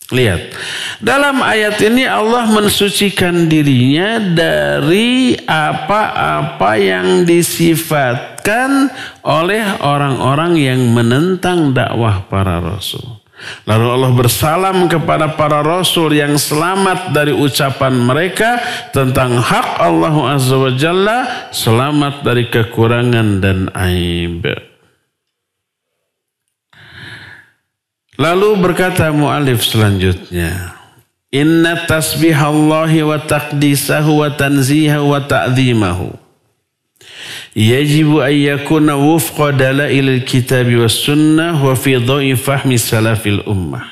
Lihat, dalam ayat ini Allah mensucikan dirinya dari apa-apa yang disifatkan oleh orang-orang yang menentang dakwah para rasul. Lalu Allah bersalam kepada para rasul yang selamat dari ucapan mereka tentang hak Allah Azza wa Jalla, selamat dari kekurangan dan aib. Lalu berkata mu'alif selanjutnya, inna tasbihallahi wa taqdisahu wa tanzihahu wa ta'zimahu yajibu an yakuna wufqa dalailil kitabi was sunnah wa fi dha'i fahmi salafil ummah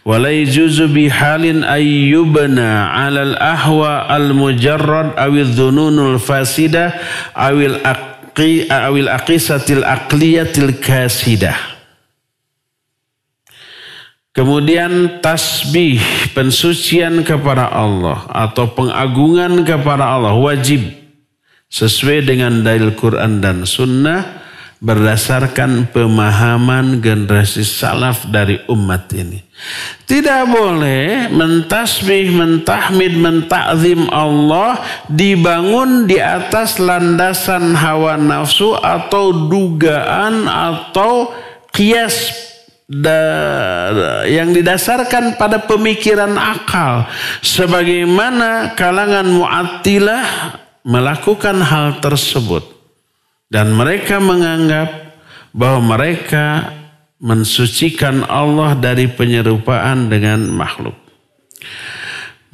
wa la yajuzu bi halin ay yubna 'ala al ahwa al mujarrad aw adh-dhununul fasidah aw al aqisatil aqliyatil kasidah. Kemudian tasbih, pensucian kepada Allah atau pengagungan kepada Allah wajib sesuai dengan dalil Quran dan Sunnah berdasarkan pemahaman generasi salaf dari umat ini. Tidak boleh mentasbih, mentahmid, mentakzim Allah dibangun di atas landasan hawa nafsu atau dugaan atau qiyas yang didasarkan pada pemikiran akal, sebagaimana kalangan Mu'attilah melakukan hal tersebut dan mereka menganggap bahwa mereka mensucikan Allah dari penyerupaan dengan makhluk.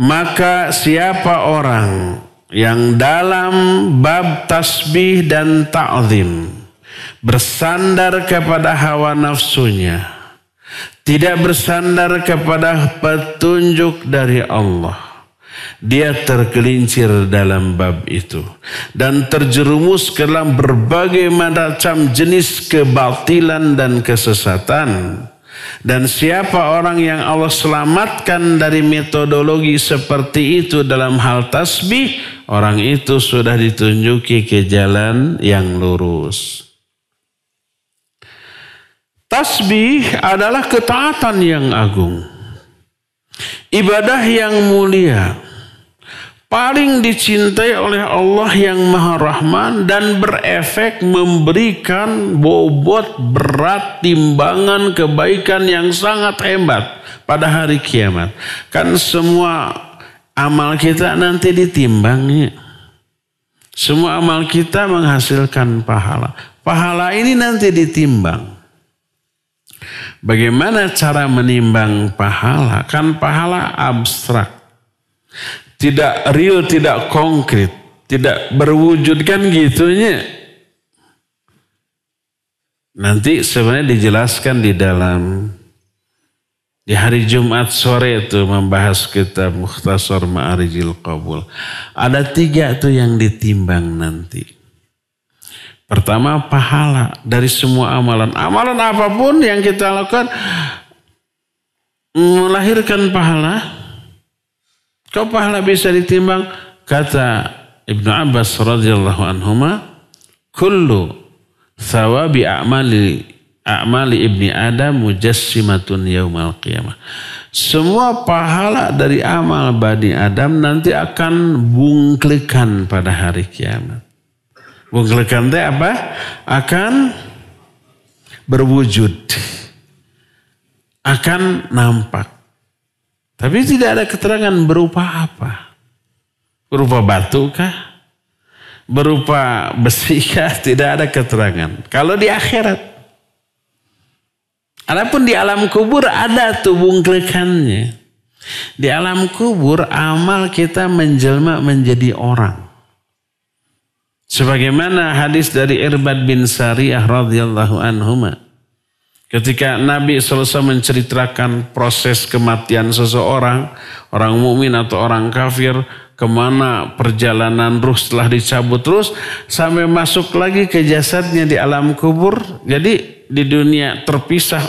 Maka siapa orang yang dalam bab tasbih dan ta'zim bersandar kepada hawa nafsunya, tidak bersandar kepada petunjuk dari Allah, dia tergelincir dalam bab itu dan terjerumus ke dalam berbagai macam jenis kebatilan dan kesesatan. Dan siapa orang yang Allah selamatkan dari metodologi seperti itu dalam hal tasbih, orang itu sudah ditunjuki ke jalan yang lurus. Tasbih adalah ketaatan yang agung, ibadah yang mulia, paling dicintai oleh Allah yang Maha Rahman dan berefek memberikan bobot berat timbangan kebaikan yang sangat hebat pada hari kiamat. Kan semua amal kita nanti ditimbangnya. Semua amal kita menghasilkan pahala. Pahala ini nanti ditimbang. Bagaimana cara menimbang pahala? Kan pahala abstrak. Tidak real, tidak konkret. Tidak berwujud kan gitunya. Nanti sebenarnya dijelaskan di dalam Di hari Jumat sore itu membahas kitab Mukhtasar Ma'arijil Qabul. Ada 3 tuh yang ditimbang nanti. Pertama, pahala dari semua amalan. Amalan apapun yang kita lakukan melahirkan pahala. Kau pahala bisa ditimbang? Kata Ibnu Abbas radhiyallahu anhuma, kullu thawabi a'mali ibni Adam mujassimatun yaumal qiyamah. Semua pahala dari amal Bani Adam nanti akan bungklekan pada hari kiamat. Bungklekan itu apa? Akan berwujud. Akan nampak. Tapi tidak ada keterangan berupa apa. Berupa batu kah? Berupa besi kah? Tidak ada keterangan. Kalau di akhirat. Adapun di alam kubur ada tuh bungklekannya. Di alam kubur amal kita menjelma menjadi orang. Sebagaimana hadis dari Irbad bin Sariyah radhiyallahu anhuma. Ketika Nabi SAW menceritakan proses kematian seseorang, orang mukmin atau orang kafir, kemana perjalanan ruh setelah dicabut terus sampai masuk lagi ke jasadnya di alam kubur. Jadi di dunia terpisah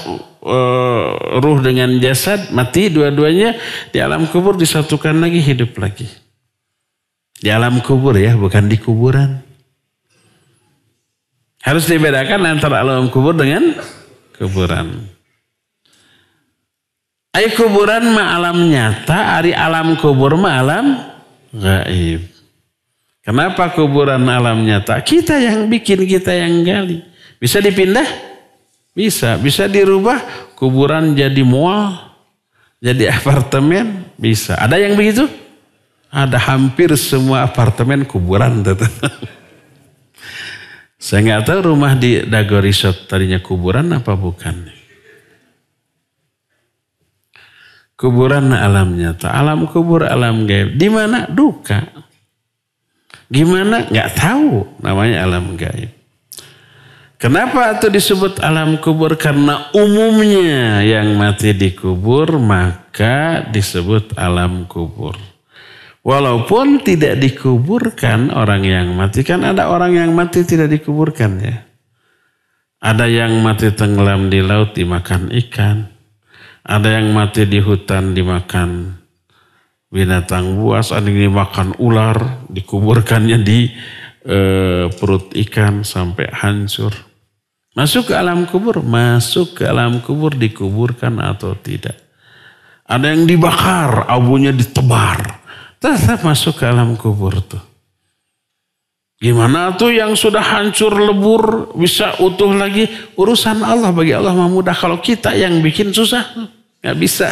ruh dengan jasad, mati dua-duanya. Di alam kubur disatukan lagi, hidup lagi. Di alam kubur ya, bukan di kuburan. Harus dibedakan antara alam kubur dengan kuburan. Ai kuburan mah alam nyata, ari alam kubur mah alam gaib. Kenapa kuburan alam nyata? Kita yang bikin, kita yang gali. Bisa dipindah? Bisa. Bisa dirubah kuburan jadi mall, jadi apartemen? Bisa. Ada yang begitu? Ada, hampir semua apartemen kuburan. Saya nggak tahu rumah di Dago Resort tadinya kuburan apa bukan. Kuburan alam nyata, alam kubur alam gaib. Di mana? Duka. Gimana? Nggak tahu, namanya alam gaib. Kenapa itu disebut alam kubur? Karena umumnya yang mati dikubur maka disebut alam kubur. Walaupun tidak dikuburkan orang yang mati, kan ada orang yang mati tidak dikuburkan ya. Ada yang mati tenggelam di laut dimakan ikan. Ada yang mati di hutan dimakan binatang buas, ada yang dimakan ular, dikuburkannya di perut ikan sampai hancur. Masuk ke alam kubur, masuk ke alam kubur, dikuburkan atau tidak. Ada yang dibakar, abunya ditebar, tetap masuk ke alam kubur tuh. Gimana tuh yang sudah hancur lebur bisa utuh lagi? Urusan Allah, bagi Allah mah mudah. Kalau kita yang bikin susah, nggak bisa.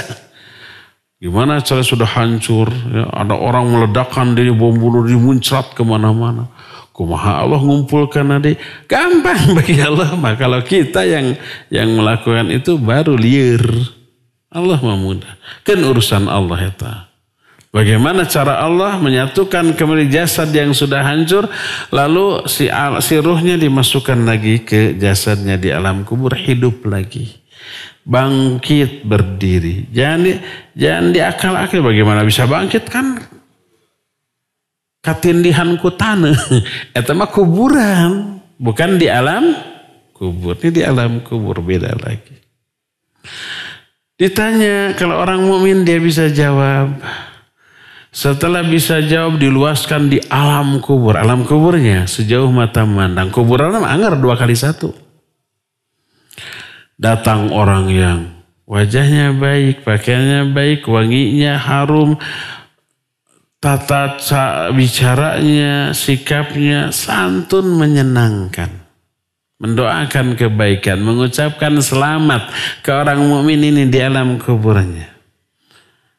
Gimana cara sudah hancur? Ya, ada orang meledakkan diri, bom bunuh diri muncrat kemana-mana. Kumaha Allah ngumpulkan adik, gampang bagi Allah. Maka kalau kita yang melakukan itu baru liar. Allah mah mudah. Kan urusan Allah itu. Bagaimana cara Allah menyatukan kembali jasad yang sudah hancur, lalu si ruhnya dimasukkan lagi ke jasadnya di alam kubur, hidup lagi, bangkit berdiri. Jangan diakal-akal, bagaimana bisa bangkit kan? Katindihan ku tanah, itu mah kuburan, bukan di alam kubur. Ini di alam kubur, beda lagi. Ditanya, kalau orang mukmin dia bisa jawab. Setelah bisa jawab, diluaskan di alam kubur. Alam kuburnya sejauh mata memandang. Kuburan anggar 2x1. Datang orang yang wajahnya baik, pakaiannya baik, wanginya harum, tata bicaranya, sikapnya santun, menyenangkan, mendoakan kebaikan, mengucapkan selamat ke orang mukmin ini di alam kuburnya.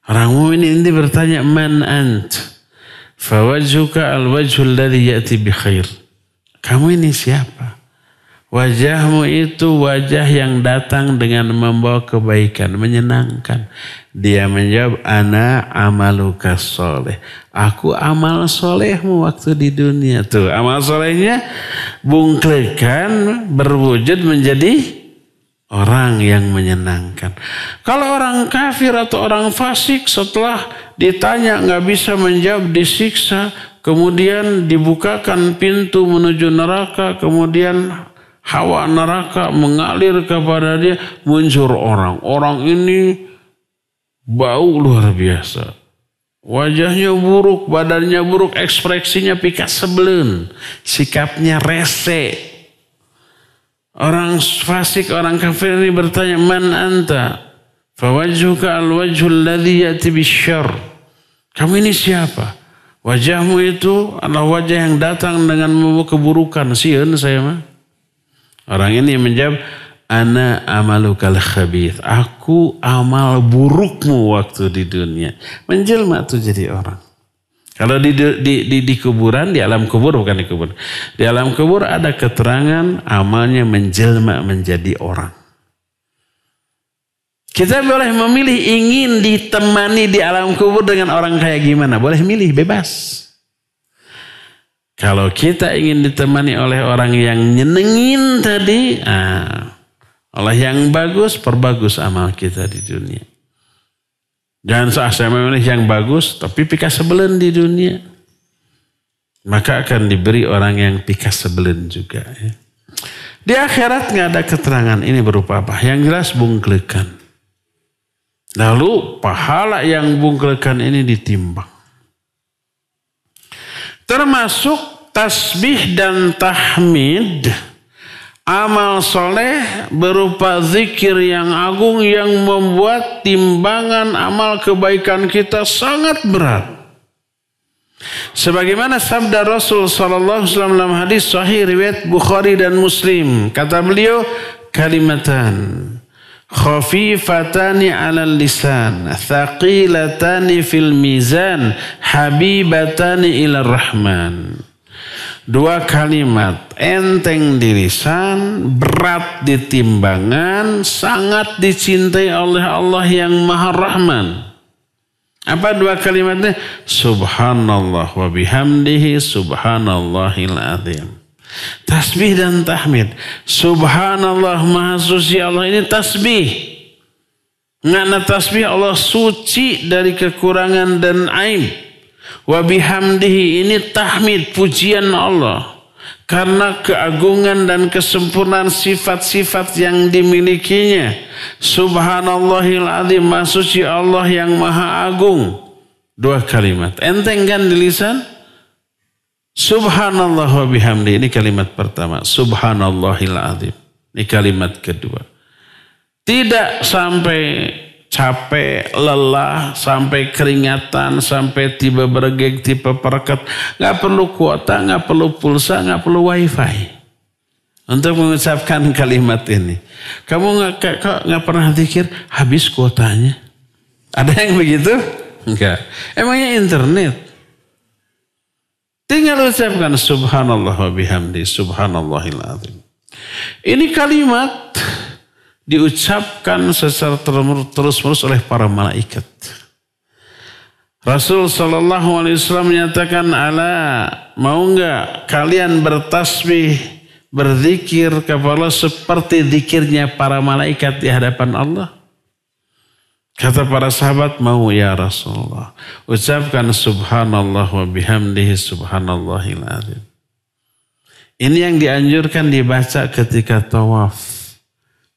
Orang mukmin ini bertanya, man ant? Fawajhuka al-wajhul ladzi ya'ti bi khair. Kamu ini siapa? Wajahmu itu wajah yang datang dengan membawa kebaikan, menyenangkan. Dia menjawab, ana amaluka soleh. Aku amal solehmu waktu di dunia. Tuh, amal solehnya bungklekan, berwujud menjadi orang yang menyenangkan. Kalau orang kafir atau orang fasik setelah ditanya nggak bisa menjawab, disiksa, kemudian dibukakan pintu menuju neraka, kemudian hawa neraka mengalir kepada dia, muncul orang. Orang ini bau luar biasa. Wajahnya buruk, badannya buruk, ekspresinya pikas sebelen, sikapnya rese. Orang fasik, orang kafir ini bertanya, man anta? Fawajhuka al-wajhul ladhi ya'ti bisyarr. Kamu ini siapa? Wajahmu itu adalah wajah yang datang dengan membawa keburukan. Sieun saya mah. Orang ini menjawab, ana amalukal khabith. Aku amal burukmu waktu di dunia. Menjelma tuh jadi orang. Kalau di kuburan, di alam kubur, bukan di kubur. Di alam kubur ada keterangan amalnya menjelma menjadi orang. Kita boleh memilih ingin ditemani di alam kubur dengan orang kayak gimana. Boleh milih, bebas. Kalau kita ingin ditemani oleh orang yang nyenengin tadi, oleh yang bagus, perbagus amal kita di dunia. Jangan saya memilih yang bagus, tapi pikas sebelen di dunia. Maka akan diberi orang yang pikas sebelen juga. Ya. Di akhirat nggak ada keterangan ini berupa apa. Yang jelas bungklekan. Lalu pahala yang bungklekan ini ditimbang. Termasuk tasbih dan tahmid. Amal soleh berupa zikir yang agung yang membuat timbangan amal kebaikan kita sangat berat. Sebagaimana sabda Rasul sallallahu alaihi wasallam dalam hadis sahih riwayat Bukhari dan Muslim, kata beliau, kalimatan khafifatani 'alal lisan, thaqilatani fil mizan, habibatani ilar rahman. Dua kalimat enteng di lisan, berat di timbangan, sangat dicintai oleh Allah yang Maha Rahman. Apa dua kalimatnya? Subhanallah wa bihamdihi subhanallahil azim. Tasbih dan tahmid. Subhanallah, Maha Suci Allah, ini tasbih. Makna tasbih, Allah suci dari kekurangan dan aib. Wa bihamdihi, ini tahmid, pujian Allah. Karena keagungan dan kesempurnaan sifat-sifat yang dimilikinya. Subhanallahil azim, Maha Suci Allah yang Maha Agung. Dua kalimat. Enteng kan di lisan? Subhanallah wa bihamdi. Ini kalimat pertama. Subhanallahil azim. Ini kalimat kedua. Tidak sampai capek, lelah, sampai keringatan, sampai tiba bergeg, tiba pereket. Nggak perlu kuota, nggak perlu pulsa, nggak perlu wifi untuk mengucapkan kalimat ini. Kamu nggak pernah zikir, habis kuotanya. Ada yang begitu? Enggak. Emangnya internet? Tinggal ucapkan subhanallah wa bihamdi subhanallahil azim. Ini kalimat diucapkan secara terus-menerus oleh para malaikat. Rasul sallallahu alaihi wasallam menyatakan, ala, mau enggak kalian bertasbih, berzikir kepada Allah seperti zikirnya para malaikat di hadapan Allah? Kata para sahabat, mau ya Rasulullah. Ucapkan subhanallah wa bihamdihi subhanallahil azim. Ini yang dianjurkan dibaca ketika tawaf.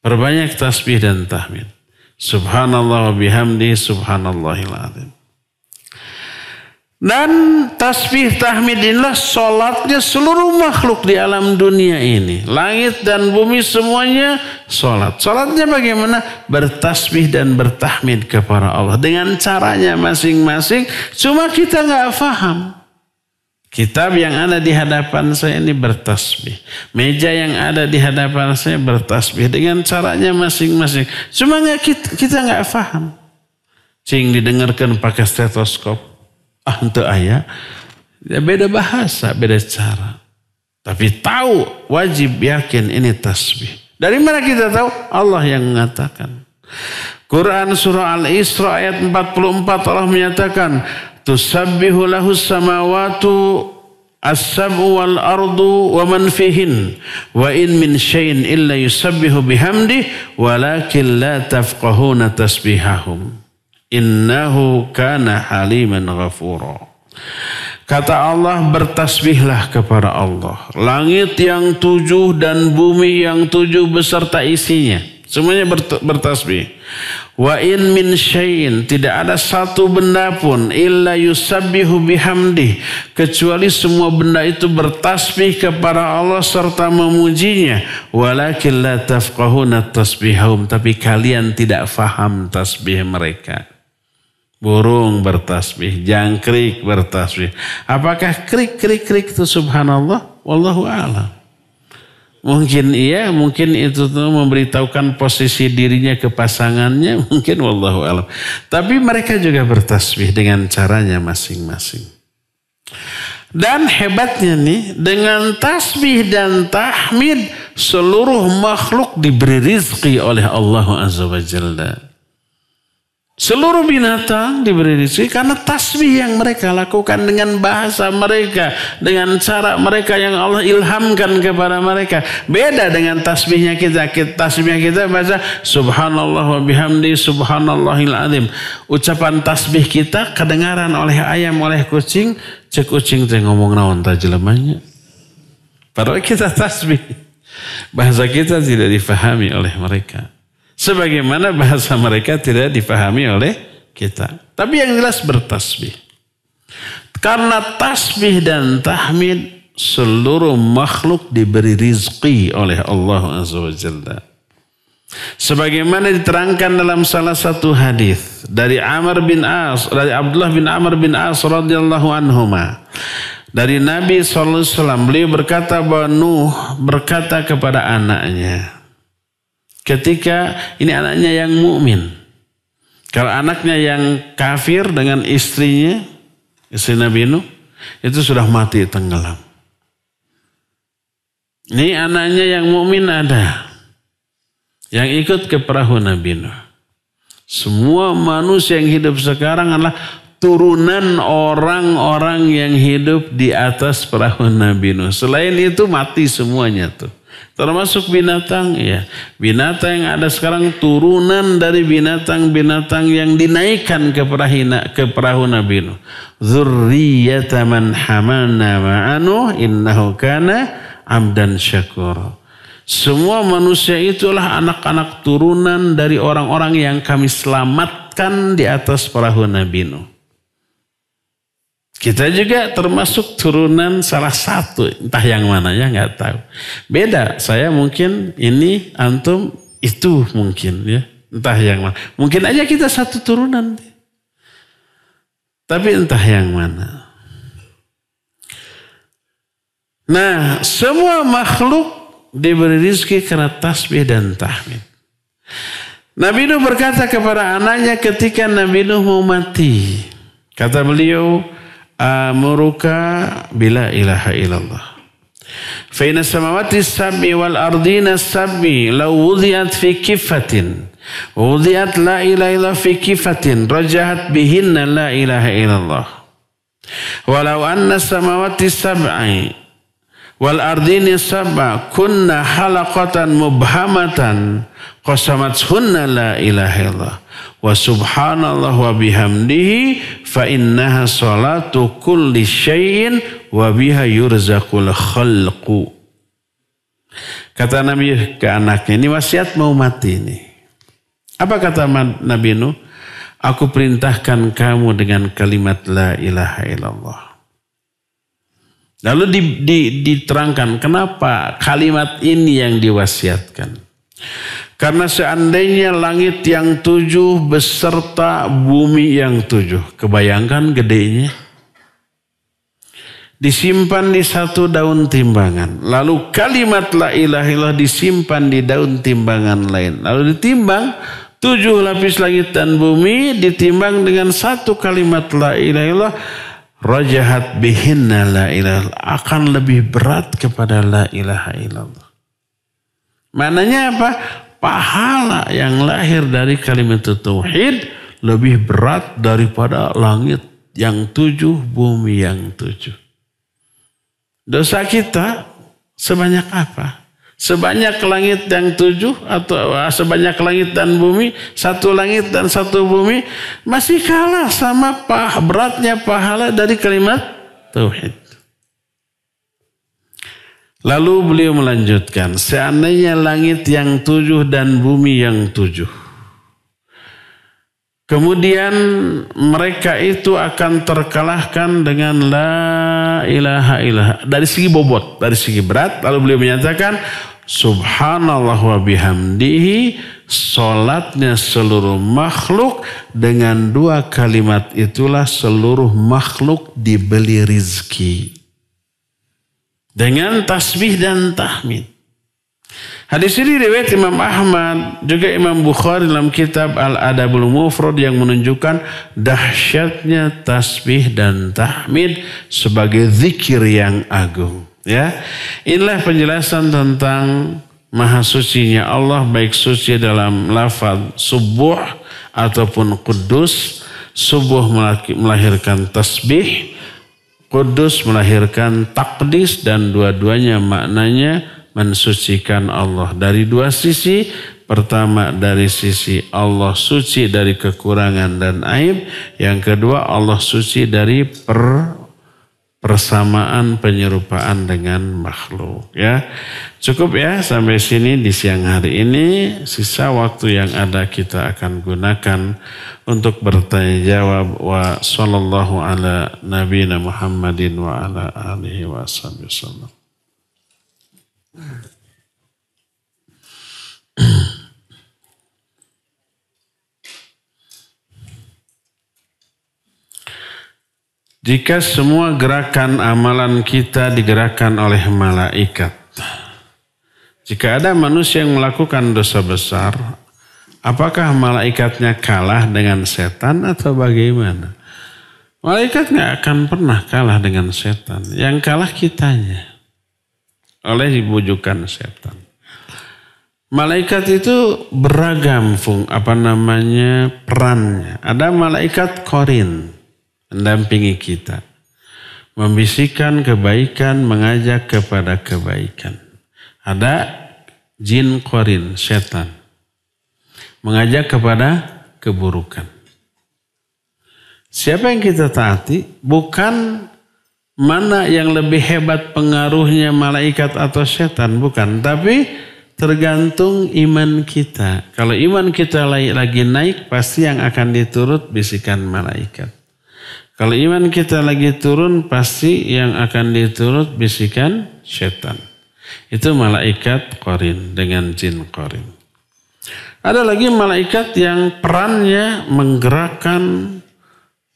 Perbanyak tasbih dan tahmid. Subhanallah wa bihamdihi subhanallahil azim. Dan tasbih tahmid inilah sholatnya seluruh makhluk di alam dunia ini. Langit dan bumi semuanya sholat. Sholatnya bagaimana? Bertasbih dan bertahmid kepada Allah. Dengan caranya masing-masing. Cuma kita nggak paham. Kitab yang ada di hadapan saya ini bertasbih. Meja yang ada di hadapan saya bertasbih. Dengan caranya masing-masing. Cuma kita nggak paham. Cing didengarkan pakai stetoskop. Untuk ayah. Ya beda bahasa, beda cara. Tapi tahu, wajib yakin ini tasbih. Dari mana kita tahu? Allah yang mengatakan. Quran surah Al-Isra ayat 44 Allah menyatakan, tusabbihu lahus samawatu as-sab'u wal ardu wa man fihin wa in min syai'in illa yusabbihu bihamdihi walakin la tafqahuna tasbihahum innahu kana haliman ghafura. Kata Allah, bertasbihlah kepada Allah. Langit yang 7 dan bumi yang 7 beserta isinya. Semuanya bertasbih. Wa in min syai'in, tidak ada satu benda pun illa yusabbihu bihamdih, kecuali semua benda itu bertasbih kepada Allah serta memujinya. Walakin la tafqahuna tasbihahum, tapi kalian tidak faham tasbih mereka. Burung bertasbih, jangkrik bertasbih. Apakah krik-krik-krik itu subhanallah? Wallahu a'lam. Mungkin iya, mungkin itu tuh memberitahukan posisi dirinya ke pasangannya, mungkin wallahu a'lam. Tapi mereka juga bertasbih dengan caranya masing-masing. Dan hebatnya nih, dengan tasbih dan tahmid seluruh makhluk diberi rizki oleh Allah Azza wa Jalla. Seluruh binatang diberi rezeki karena tasbih yang mereka lakukan dengan bahasa mereka, dengan cara mereka yang Allah ilhamkan kepada mereka. Beda dengan tasbihnya kita. Tasbihnya kita baca subhanallah wa bihamdi subhanallahil azim. Ucapan tasbih kita kedengaran oleh ayam, oleh kucing. Cek kucing teh ngomong naon ta jelemanya. Padahal kita tasbih. Bahasa kita tidak difahami oleh mereka. Sebagaimana bahasa mereka tidak dipahami oleh kita. Tapi yang jelas bertasbih. Karena tasbih dan tahmid seluruh makhluk diberi rizki oleh Allah Azza wa Jalla. Sebagaimana diterangkan dalam salah satu hadis dari Abdullah bin Amr bin As radhiyallahu anhuma. Dari Nabi SAW, beliau berkata bahwa Nuh berkata kepada anaknya. Ketika ini anaknya yang mukmin, kalau anaknya yang kafir dengan istrinya, istri Nabi Nuh, itu sudah mati tenggelam. Ini anaknya yang mukmin ada, yang ikut ke perahu Nabi Nuh. Semua manusia yang hidup sekarang adalah turunan orang-orang yang hidup di atas perahu Nabi Nuh. Selain itu mati semuanya tuh. Termasuk binatang, ya. Binatang yang ada sekarang turunan dari binatang-binatang yang dinaikkan ke perahu Nabi Nuh. Dzurriyyata man hamalna ma'anu innahu kana 'abdan syakura. Semua manusia itulah anak-anak turunan dari orang-orang yang kami selamatkan di atas perahu Nabi Nuh. Kita juga termasuk turunan salah satu, entah yang mana ya nggak tahu. Beda, saya mungkin ini, antum itu mungkin ya, entah yang mana. Mungkin aja kita satu turunan, tapi entah yang mana. Nah, semua makhluk diberi rezeki karena tasbih dan tahmid. Nabi Nuh berkata kepada anaknya ketika Nabi Nuh mau mati, kata beliau, amuruka bila ilaha illallah. Fa inna samawati sab'i wal ardina sab'i law wudiyat fi kifatin wudiyat la ilaha illallah fi kifatin rajahat bihinna la ilaha illallah. Walau anna samawati sab'i wal ardini sab'a kunna halaqatan mubhamatan qasamatshunna la ilaha illallah. Wa subhanallah wa bihamdihi fa innaha salatu kulli syai'in wa biha yurzaqul khalqu. Kata Nabi ke anaknya, ini wasiat mau mati ini. Apa kata Nabi Nuh? Aku perintahkan kamu dengan kalimat la ilaha illallah. Lalu diterangkan kenapa kalimat ini yang diwasiatkan. Karena seandainya langit yang 7 beserta bumi yang 7. Kebayangkan gedenya. Disimpan di satu daun timbangan. Lalu kalimat la ilaha illallah disimpan di daun timbangan lain. Lalu ditimbang 7 lapis langit dan bumi ditimbang dengan satu kalimat la ilaha illallah. Rajahat bihinna la ilaha illallah. Akan lebih berat kepada la ilaha illallah. Maknanya apa? Pahala yang lahir dari kalimat tauhid lebih berat daripada langit yang 7, bumi yang 7. Dosa kita sebanyak apa? Sebanyak langit yang 7 atau sebanyak langit dan bumi, 1 langit dan 1 bumi, masih kalah sama beratnya pahala dari kalimat tauhid. Lalu beliau melanjutkan, seandainya langit yang 7 dan bumi yang 7, kemudian mereka itu akan terkalahkan dengan la ilaha illallah. Dari segi bobot, dari segi berat. Lalu beliau menyatakan, subhanallah wa bihamdihi, solatnya seluruh makhluk. Dengan 2 kalimat itulah seluruh makhluk dibeli rizki. Dengan tasbih dan tahmid. Hadis ini riwayat Imam Ahmad, juga Imam Bukhari dalam kitab Al-Adabul Mufrad yang menunjukkan dahsyatnya tasbih dan tahmid sebagai zikir yang agung. Ya, inilah penjelasan tentang maha sucinya Allah, baik suci dalam lafaz subuh ataupun kudus. Subuh melahirkan tasbih, kudus melahirkan takdis, dan dua-duanya maknanya mensucikan Allah dari 2 sisi. Pertama, dari sisi Allah suci dari kekurangan dan aib. Yang kedua, Allah suci dari persamaan penyerupaan dengan makhluk. Ya, cukup ya sampai sini di siang hari ini. Sisa waktu yang ada kita akan gunakan untuk bertanya jawab. Wa sallallahu ala nabiyina Muhammadin wa ala alihi wa sallam. Jika semua gerakan amalan kita digerakkan oleh malaikat, jika ada manusia yang melakukan dosa besar, apakah malaikatnya kalah dengan setan atau bagaimana? Malaikat nggak akan pernah kalah dengan setan. Yang kalah kitanya oleh bujukan setan. Malaikat itu beragam perannya. Ada malaikat korin, mendampingi kita, membisikkan kebaikan, mengajak kepada kebaikan. Ada jin korin, setan, mengajak kepada keburukan. Siapa yang kita taati bukan mana yang lebih hebat pengaruhnya, malaikat atau setan, bukan. Tapi tergantung iman kita. Kalau iman kita lagi naik, pasti yang akan diturut bisikan malaikat. Kalau iman kita lagi turun, pasti yang akan diturut bisikan setan. Itu malaikat korin dengan jin korin. Ada lagi malaikat yang perannya menggerakkan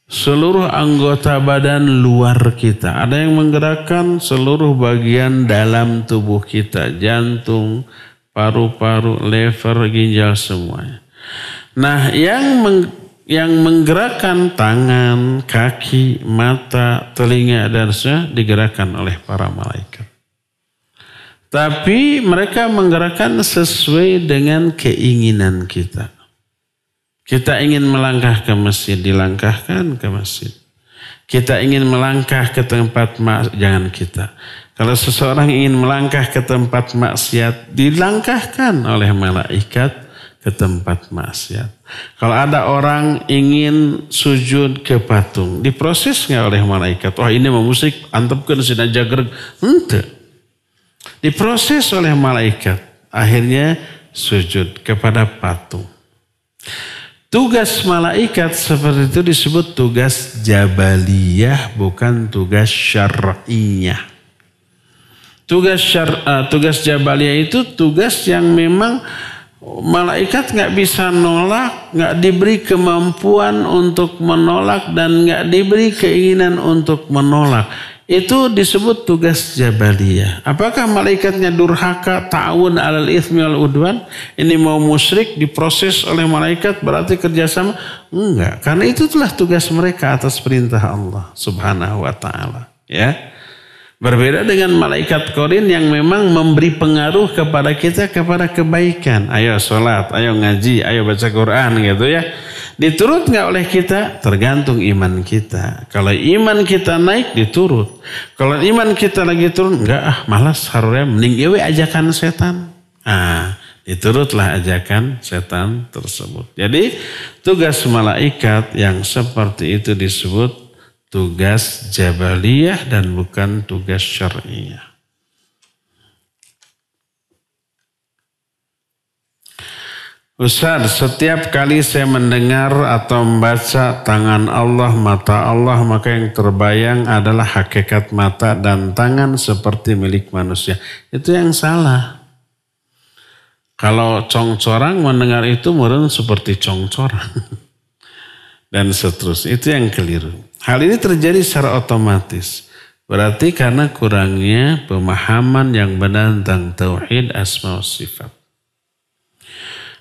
seluruh anggota badan luar kita. Ada yang menggerakkan seluruh bagian dalam tubuh kita. Jantung, paru-paru, lever, ginjal, semuanya. Nah, yang menggerakkan tangan, kaki, mata, telinga, dan sebagainya digerakkan oleh para malaikat. Tapi mereka menggerakkan sesuai dengan keinginan kita. Kita ingin melangkah ke masjid, dilangkahkan ke masjid. Kita ingin melangkah ke tempat maksiat, jangan kita. Kalau seseorang ingin melangkah ke tempat maksiat, dilangkahkan oleh malaikat ke tempat maksiat. Kalau ada orang ingin sujud ke patung, diproses nggak oleh malaikat? Wah, ini mau musik, antepkan sina jagreg. Ente. Diproses oleh malaikat. Akhirnya sujud kepada patung. Tugas malaikat seperti itu disebut tugas jabaliyah, bukan tugas syar'iyah. Tugas jabaliyah itu tugas yang memang malaikat nggak bisa nolak, nggak diberi kemampuan untuk menolak, dan nggak diberi keinginan untuk menolak. Itu disebut tugas jabaliyah. Apakah malaikatnya durhaka, ta'awun alal itsmi wal udwan? Ini mau musyrik diproses oleh malaikat berarti kerjasama? Enggak, karena itu telah tugas mereka atas perintah Allah Subhanahu wa ta'ala. Ya. Berbeda dengan malaikat Qarin yang memang memberi pengaruh kepada kita kepada kebaikan. Ayo sholat, ayo ngaji, ayo baca Quran gitu ya. Diturut nggak oleh kita? Tergantung iman kita. Kalau iman kita naik diturut. Kalau iman kita lagi turun, enggak malas harusnya mending ewe ajakan setan. Diturutlah ajakan setan tersebut. Jadi tugas malaikat yang seperti itu disebut tugas jabaliyah dan bukan tugas syar'iyah. Ustaz, setiap kali saya mendengar atau membaca tangan Allah, mata Allah, maka yang terbayang adalah hakikat mata dan tangan seperti milik manusia. Itu yang salah. Kalau congcorang mendengar itu murun seperti congcorang. Dan seterusnya. Itu yang keliru. Hal ini terjadi secara otomatis. Berarti karena kurangnya pemahaman yang benar tentang tauhid asma wa sifat.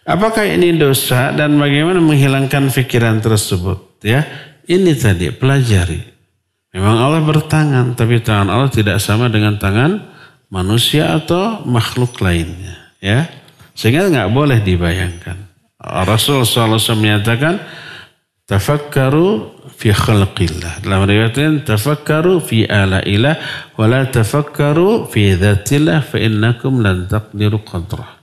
Apakah ini dosa dan bagaimana menghilangkan pikiran tersebut? Ya, ini tadi pelajari. Memang Allah bertangan, tapi tangan Allah tidak sama dengan tangan manusia atau makhluk lainnya. Ya, sehingga nggak boleh dibayangkan. Rasul SAW menyatakan, tafakkaru fi khalqillah. Dalam riwayatnya tafakkaru fi ala'illah wa la tafakkaru fi dhatillah fa innakum lan taqdiru qadrah.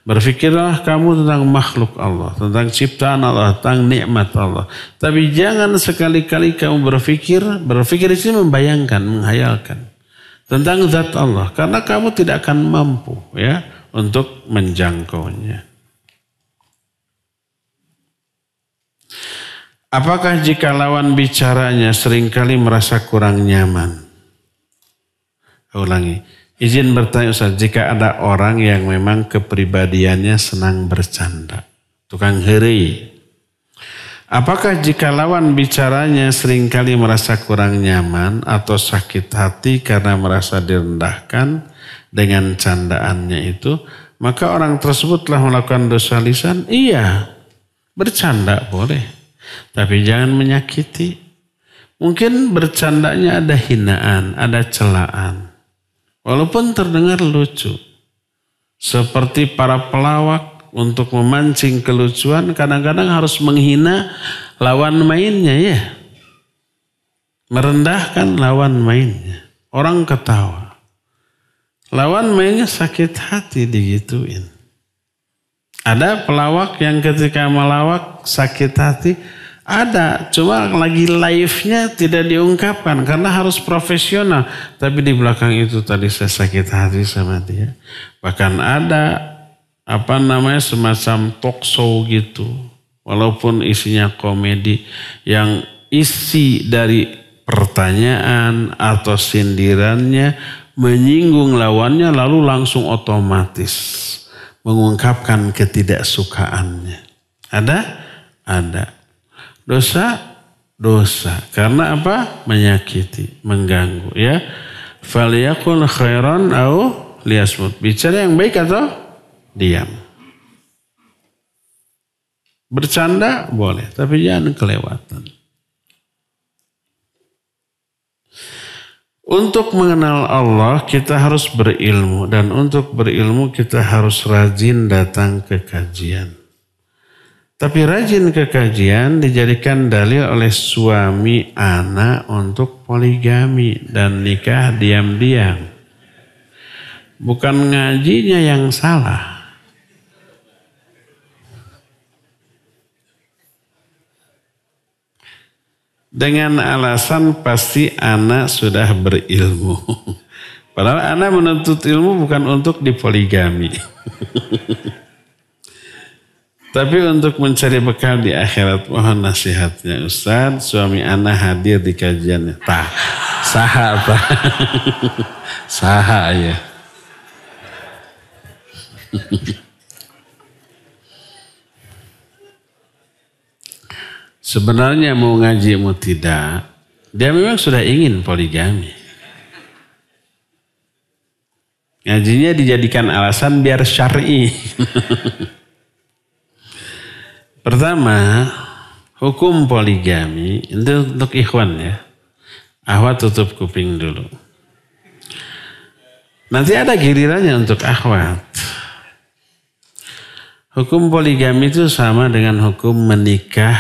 Berfikirlah kamu tentang makhluk Allah, tentang ciptaan Allah, tentang nikmat Allah. Tapi jangan sekali-kali kamu berpikir di sini membayangkan, menghayalkan tentang zat Allah karena kamu tidak akan mampu ya untuk menjangkaunya. Apakah jika lawan bicaranya seringkali merasa kurang nyaman? Ulangi. Izin bertanya Ustaz, jika ada orang yang memang kepribadiannya senang bercanda, tukang heureuy. Apakah jika lawan bicaranya seringkali merasa kurang nyaman atau sakit hati karena merasa direndahkan dengan candaannya itu, maka orang tersebut telah melakukan dosa lisan? Iya, bercanda boleh. Tapi jangan menyakiti. Mungkin bercandanya ada hinaan, ada celaan. Walaupun terdengar lucu. Seperti para pelawak untuk memancing kelucuan kadang-kadang harus menghina lawan mainnya ya. Merendahkan lawan mainnya. Orang ketawa. Lawan mainnya sakit hati digituin. Ada pelawak yang ketika melawak sakit hati. Ada, cuma lagi live-nya tidak diungkapkan karena harus profesional. Tapi di belakang itu tadi saya sakit hati sama dia. Bahkan ada semacam talk show gitu. Walaupun isinya komedi yang isi dari pertanyaan atau sindirannya menyinggung lawannya lalu langsung otomatis mengungkapkan ketidaksukaannya. Ada. Dosa. Karena apa? Menyakiti, mengganggu ya. Falyakul khairan au liyasmut. Bicara yang baik atau diam. Bercanda boleh, tapi jangan kelewatan. Untuk mengenal Allah kita harus berilmu, dan untuk berilmu kita harus rajin datang ke kajian. Tapi rajin ke kajian dijadikan dalil oleh suami anak untuk poligami dan nikah diam-diam. Bukan ngajinya yang salah. Dengan alasan pasti anak sudah berilmu. Padahal anak menuntut ilmu bukan untuk dipoligami. Tapi untuk mencari bekal di akhirat, mohon nasihatnya Ustaz. Suami anak hadir di kajiannya. Saha ya. Sebenarnya mau ngaji mau tidak, dia memang sudah ingin poligami. Ngajinya dijadikan alasan biar syar'i. Pertama, hukum poligami itu untuk ikhwan ya. Ahwat tutup kuping dulu. Nanti ada gilirannya untuk akhwat. Hukum poligami itu sama dengan hukum menikah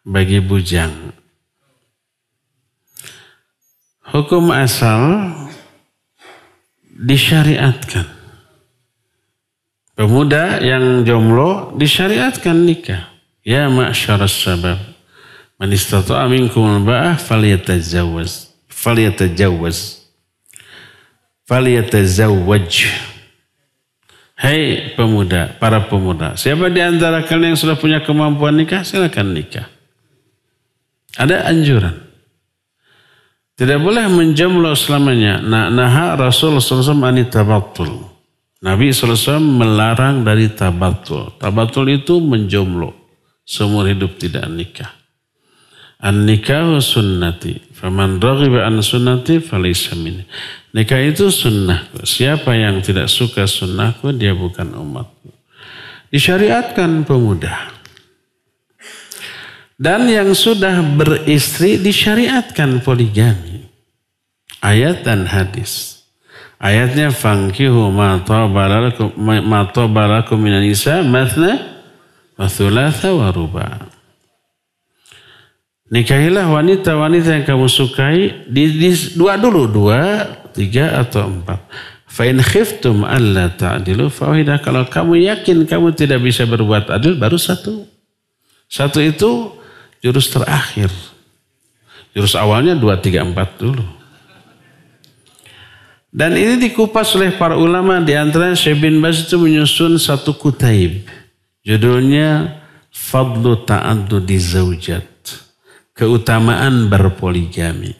bagi bujang. Hukum asal disyariatkan. Pemuda yang jomblo disyariatkan nikah. Ya ma'syaras sabab. Man istata'a minkumul ba'ah falyatazawwaj. Falyatazawwaj. Hai pemuda, para pemuda. Siapa di antara kalian yang sudah punya kemampuan nikah, silakan nikah. Ada anjuran. Tidak boleh menjomblo selamanya. Naha Rasul SAW anitabattul. Nabi SAW melarang dari tabattul. Tabattul itu menjomblo. Seumur hidup tidak nikah. An-nikahu sunnati. Faman raghiba an sunnati falaysa minni. Nikah itu sunnahku. Siapa yang tidak suka sunnahku, dia bukan umatku. Disyariatkan pemuda. Dan yang sudah beristri disyariatkan poligami. Ayat dan hadis. Ayatnya fankihu ma taba lakum minan nisa mathna wa thulatha wa ruba'. Nikahilah wanita-wanita yang kamu sukai dua dulu, 2, 3 atau 4. Fa in khiftum alla ta'dilu fa wahidah. Kalau kamu yakin kamu tidak bisa berbuat adil, baru 1. 1 itu jurus terakhir. Jurus awalnya 2, 3, 4 dulu. Dan ini dikupas oleh para ulama, di antaranya Syekh bin Baz itu menyusun 1 kutaib. Judulnya Fadlu Ta'addudi Zaujat. Keutamaan berpoligami.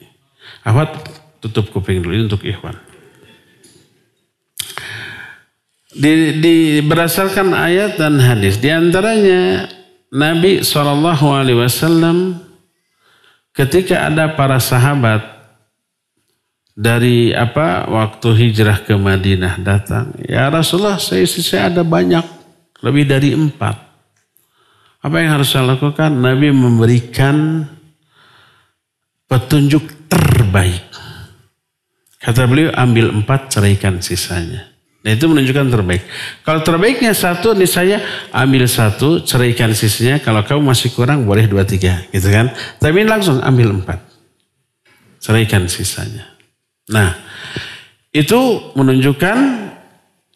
Ahwat, tutup kuping dulu ini untuk ikhwan. Berdasarkan ayat dan hadis, di antaranya Nabi SAW ketika ada para sahabat dari waktu hijrah ke Madinah datang, ya Rasulullah, saya ada banyak, lebih dari 4. Apa yang harus saya lakukan? Nabi memberikan petunjuk terbaik. Kata beliau, ambil 4, ceraikan sisanya. Nah itu menunjukkan terbaik. Kalau terbaiknya 1, nih saya ambil 1, ceraikan sisanya. Kalau kamu masih kurang, boleh 2, 3. Gitu kan. Tapi langsung ambil 4. Ceraikan sisanya. Nah, itu menunjukkan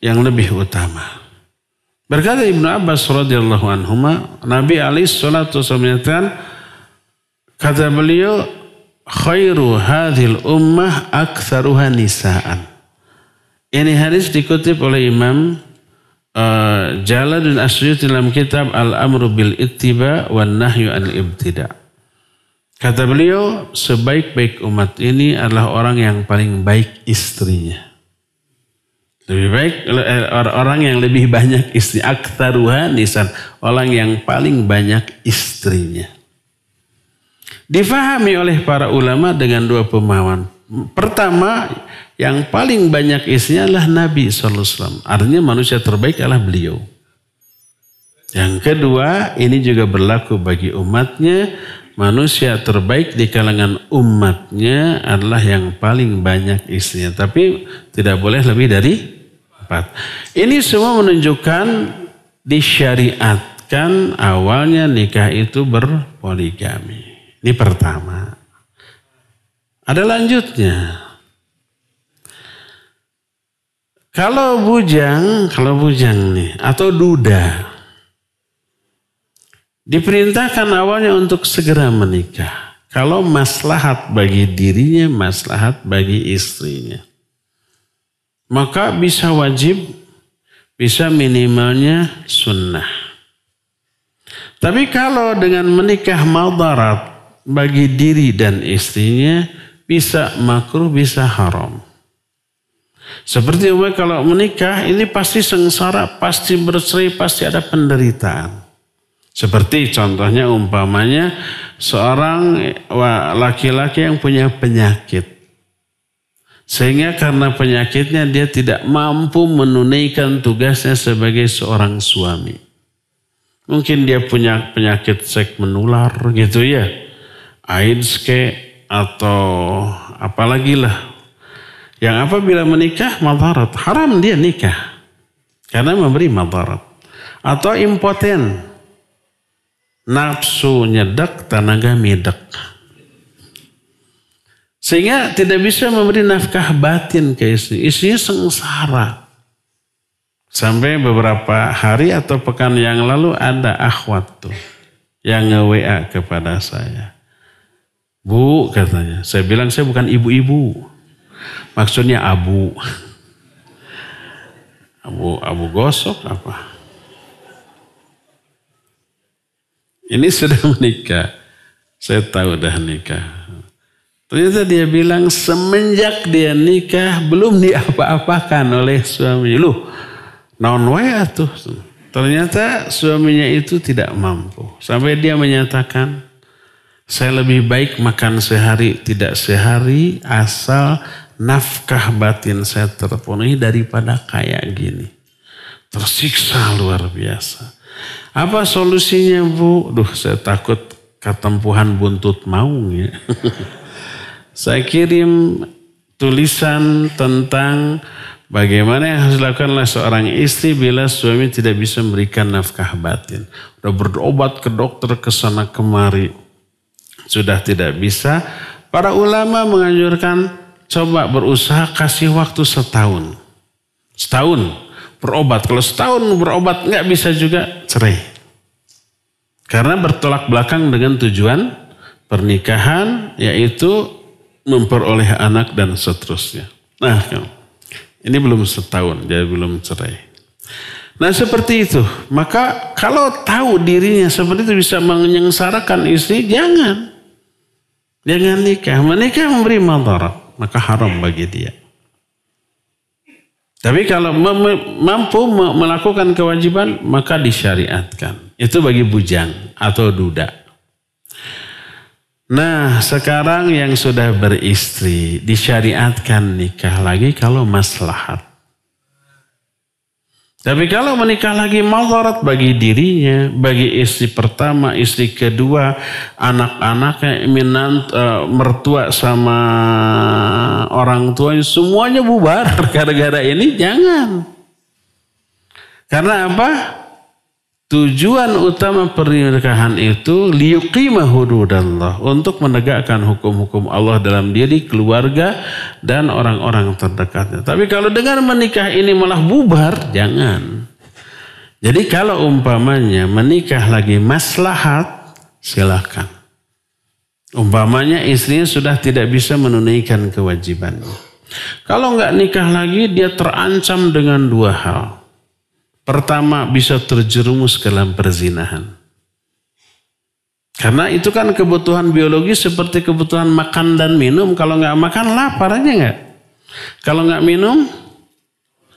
yang lebih utama. Berkata Ibnu Abbas radhiyallahu anhuma, Nabi alaihi salatu wasallam menyatakan, kata beliau, khairu hadhil ummah aktsaruha nisaan. Ini hadis dikutip oleh Imam Jalaluddin Asyuyuti dalam kitab Al-Amru bil Ittiba wan Nahyu an Ibtida. Kata beliau, sebaik-baik umat ini adalah orang yang paling baik istrinya. Lebih baik orang yang lebih banyak istri. Aktsaruha nisan, orang yang paling banyak istrinya. Difahami oleh para ulama dengan 2 pemahaman. Pertama, yang paling banyak istrinya adalah Nabi SAW. Artinya manusia terbaik adalah beliau. Yang kedua, ini juga berlaku bagi umatnya. Manusia terbaik di kalangan umatnya adalah yang paling banyak istrinya. Tapi tidak boleh lebih dari 4. Ini semua menunjukkan disyariatkan awalnya nikah itu berpoligami. Ini pertama. Ada lanjutnya. Kalau bujang nih atau duda, diperintahkan awalnya untuk segera menikah. Kalau maslahat bagi dirinya, maslahat bagi istrinya. Maka bisa wajib, bisa minimalnya sunnah. Tapi kalau dengan menikah madarat bagi diri dan istrinya, bisa makruh, bisa haram. Seperti kalau menikah, ini pasti sengsara, pasti bercerai, pasti ada penderitaan. Seperti contohnya umpamanya seorang laki-laki yang punya penyakit. Sehingga karena penyakitnya dia tidak mampu menunaikan tugasnya sebagai seorang suami. Mungkin dia punya penyakit seks menular gitu ya. AIDS atau apalagi lah. Yang apabila menikah madarat, haram dia nikah. Karena memberi madarat. Atau impoten. Nafsu nyedek, tenaga midek. Sehingga tidak bisa memberi nafkah batin ke istri. Istrinya sengsara. Sampai beberapa hari atau pekan yang lalu ada akhwat tuh. Yang nge-WA kepada saya. Bu katanya, saya bilang saya bukan ibu-ibu. Maksudnya abu. Abu gosok apa? Ini sudah menikah. Saya tahu udah nikah. Ternyata dia bilang semenjak dia nikah belum diapa-apakan oleh suaminya. Loh, naon wae atuh. Ternyata suaminya itu tidak mampu. Sampai dia menyatakan, saya lebih baik makan sehari tidak sehari asal nafkah batin saya terpenuhi daripada kayak gini. Tersiksa luar biasa. Apa solusinya Bu? Duh, saya takut ketempuhan buntut maung ya. Saya kirim tulisan tentang bagaimana yang harus dilakukan oleh seorang istri bila suami tidak bisa memberikan nafkah batin. Udah berobat ke dokter ke sana kemari. Sudah tidak bisa. Para ulama menganjurkan coba berusaha kasih waktu setahun. Setahun berobat. Kalau setahun berobat nggak bisa juga cerai. Karena bertolak belakang dengan tujuan pernikahan yaitu memperoleh anak dan seterusnya. Nah, ini belum setahun, jadi belum cerai. Nah seperti itu. Maka kalau tahu dirinya seperti itu bisa menyengsarakan istri, jangan nikah. Menikah memberi madarat, maka haram bagi dia. Tapi kalau mampu melakukan kewajiban, maka disyariatkan. Itu bagi bujang atau duda. Nah sekarang yang sudah beristri, disyariatkan nikah lagi kalau maslahat. Tapi kalau menikah lagi madarat bagi dirinya, bagi istri pertama, istri kedua, anak-anaknya, mertua sama orang tuanya, semuanya bubar gara-gara ini, jangan. Karena apa? Tujuan utama pernikahan itu liyuqima hududallah, untuk menegakkan hukum-hukum Allah dalam diri, keluarga, dan orang-orang terdekatnya. Tapi kalau dengan menikah ini malah bubar, jangan. Jadi kalau umpamanya menikah lagi maslahat, silakan. Umpamanya istrinya sudah tidak bisa menunaikan kewajibannya. Kalau nggak nikah lagi, dia terancam dengan dua hal. Pertama, bisa terjerumus ke dalam perzinahan. Karena itu kan kebutuhan biologis seperti kebutuhan makan dan minum. Kalau nggak makan, lapar aja nggak? Kalau nggak minum,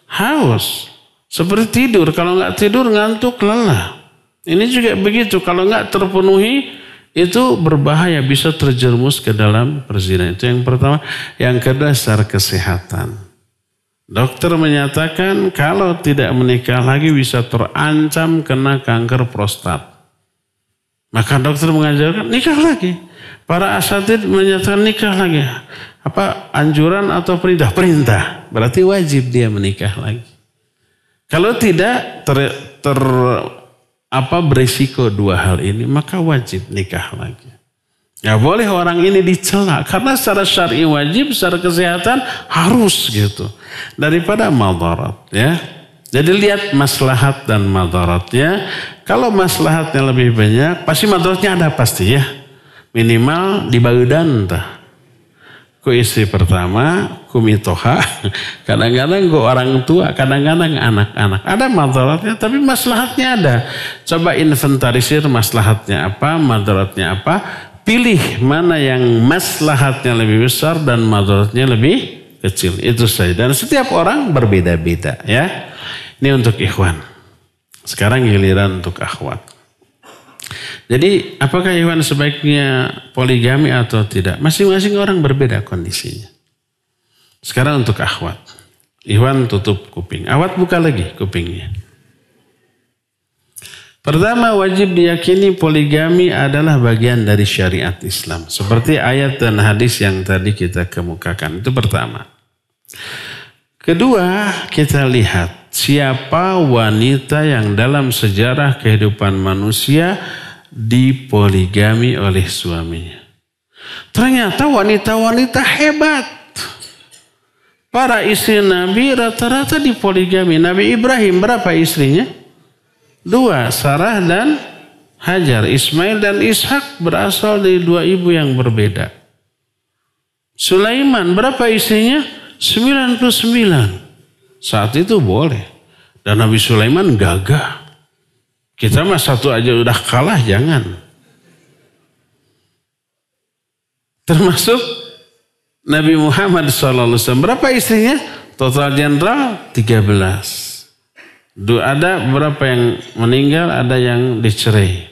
haus. Seperti tidur. Kalau nggak tidur, ngantuk, lelah. Ini juga begitu. Kalau nggak terpenuhi, itu berbahaya. Bisa terjerumus ke dalam perzinahan. Itu yang pertama. Yang kedua, secara kesehatan. Dokter menyatakan kalau tidak menikah lagi bisa terancam kena kanker prostat. Maka dokter mengajarkan nikah lagi. Para asatid menyatakan nikah lagi. Apa anjuran atau perintah? Perintah. Berarti wajib dia menikah lagi. Kalau tidak berisiko dua hal ini, maka wajib nikah lagi. Ya boleh orang ini dicela karena secara syar'i wajib, secara kesehatan harus gitu. Daripada madarat ya. Jadi lihat maslahat dan madaratnya. Kalau maslahatnya lebih banyak, pasti madaratnya ada pasti ya. Minimal di baeudan tah. Ku istri pertama, ku mitoha, kadang-kadang ku orang tua, kadang-kadang anak-anak. Ada madaratnya tapi maslahatnya ada. Coba inventarisir maslahatnya apa, madaratnya apa. Pilih mana yang maslahatnya lebih besar dan madaratnya lebih kecil. Itu saja. Dan setiap orang berbeda-beda ya. Ini untuk ikhwan. Sekarang giliran untuk akhwat. Jadi apakah ikhwan sebaiknya poligami atau tidak? Masing-masing orang berbeda kondisinya. Sekarang untuk akhwat. Ikhwan tutup kuping. Akhwat buka lagi kupingnya. Pertama, wajib diyakini poligami adalah bagian dari syariat Islam. Seperti ayat dan hadis yang tadi kita kemukakan. Itu pertama. Kedua, kita lihat siapa wanita yang dalam sejarah kehidupan manusia dipoligami oleh suaminya. Ternyata wanita-wanita hebat. Para istri Nabi rata-rata dipoligami. Nabi Ibrahim berapa istrinya? 2, Sarah dan Hajar. Ismail dan Ishak berasal dari 2 ibu yang berbeda. Sulaiman berapa istrinya? 99. Saat itu boleh. Dan Nabi Sulaiman gagah. Kita mah 1 aja udah kalah, jangan. Termasuk Nabi Muhammad SAW. Berapa istrinya? Total general 13. Ada berapa yang meninggal, ada yang dicerai.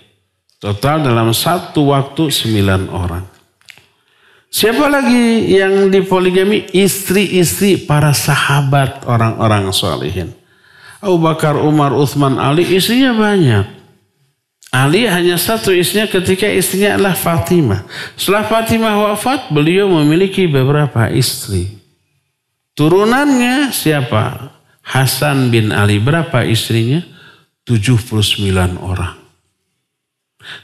Total dalam 1 waktu 9 orang. Siapa lagi yang dipoligami? Istri-istri para sahabat, orang-orang sholihin. Abu Bakar, Umar, Utsman, Ali, istrinya banyak. Ali hanya 1 istrinya ketika istrinya adalah Fatimah. Setelah Fatimah wafat, beliau memiliki beberapa istri. Turunannya siapa? Hasan bin Ali. Berapa istrinya? 79 orang.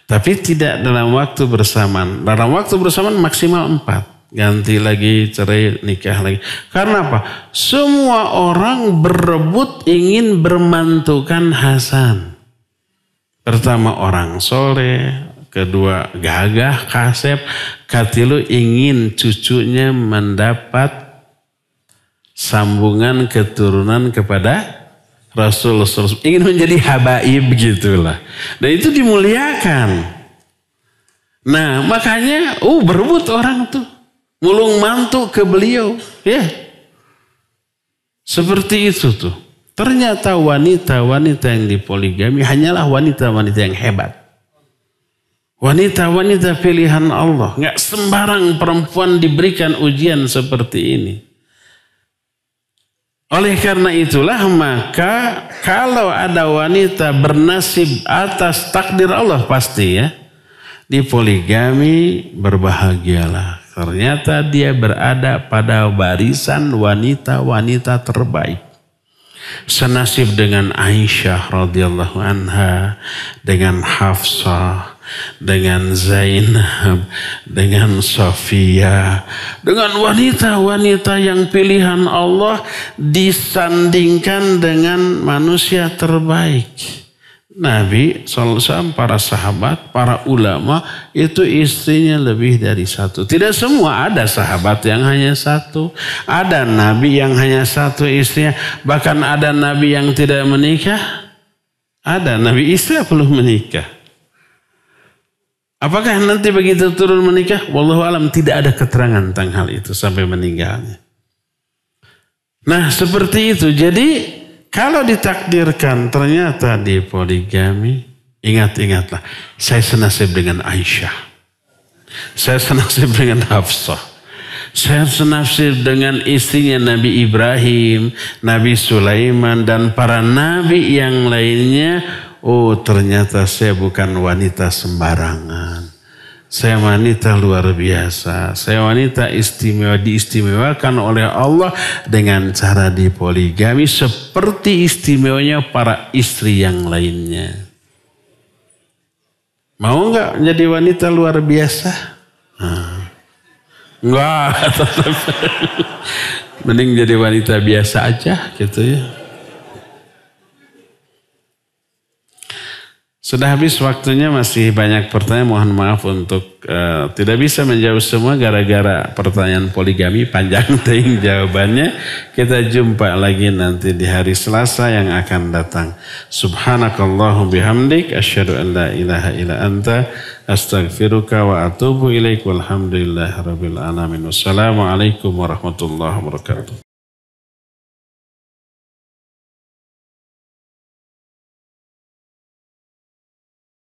Tapi tidak dalam waktu bersamaan. Dalam waktu bersamaan maksimal 4. Ganti lagi, cerai, nikah lagi. Karena apa? Semua orang berebut ingin bermantukan Hasan. Pertama orang soleh, kedua gagah, kasep, katilu ingin cucunya mendapat sambungan keturunan kepada Rasul. Ingin menjadi habaib gitulah. Dan itu dimuliakan. Nah makanya berebut orang tuh. Mulung mantu ke beliau. Ya. Seperti itu tuh. Ternyata wanita-wanita yang dipoligami hanyalah wanita-wanita yang hebat. Wanita-wanita pilihan Allah. Nggak sembarang perempuan diberikan ujian seperti ini. Oleh karena itulah maka kalau ada wanita bernasib atas takdir Allah pasti ya. Dipoligami berbahagialah. Ternyata dia berada pada barisan wanita-wanita terbaik. Senasib dengan Aisyah radhiyallahu anha, dengan Hafsah, dengan Zainab, dengan Sofia, dengan wanita-wanita yang pilihan Allah disandingkan dengan manusia terbaik. Nabi SAW, para sahabat, para ulama itu istrinya lebih dari 1. Tidak semua, ada sahabat yang hanya 1. Ada Nabi yang hanya 1 istrinya. Bahkan ada Nabi yang tidak menikah. Ada Nabi Isa belum menikah. Apakah nanti begitu turun menikah? Wallahu alam, tidak ada keterangan tentang hal itu sampai meninggalnya. Nah seperti itu. Jadi kalau ditakdirkan ternyata dipoligami, ingat-ingatlah. Saya senasib dengan Aisyah. Saya senasib dengan Hafsah. Saya senasib dengan istrinya Nabi Ibrahim, Nabi Sulaiman, dan para nabi yang lainnya. Oh ternyata saya bukan wanita sembarangan. Saya wanita luar biasa. Saya wanita istimewa, diistimewakan oleh Allah dengan cara dipoligami seperti istimewanya para istri yang lainnya. Mau nggak jadi wanita luar biasa? Enggak. Mending jadi wanita biasa aja gitu ya. Sudah habis waktunya, masih banyak pertanyaan. Mohon maaf untuk tidak bisa menjawab semua gara-gara pertanyaan poligami panjang ting jawabannya. Kita jumpa lagi nanti di hari Selasa yang akan datang. Subhanakallahum bihamdik asyhadu an la ilaha illa anta astaghfiruka wa atubu ilaik. Walhamdulillahirabbil alamin. Wassalamualaikum warahmatullahi wabarakatuh.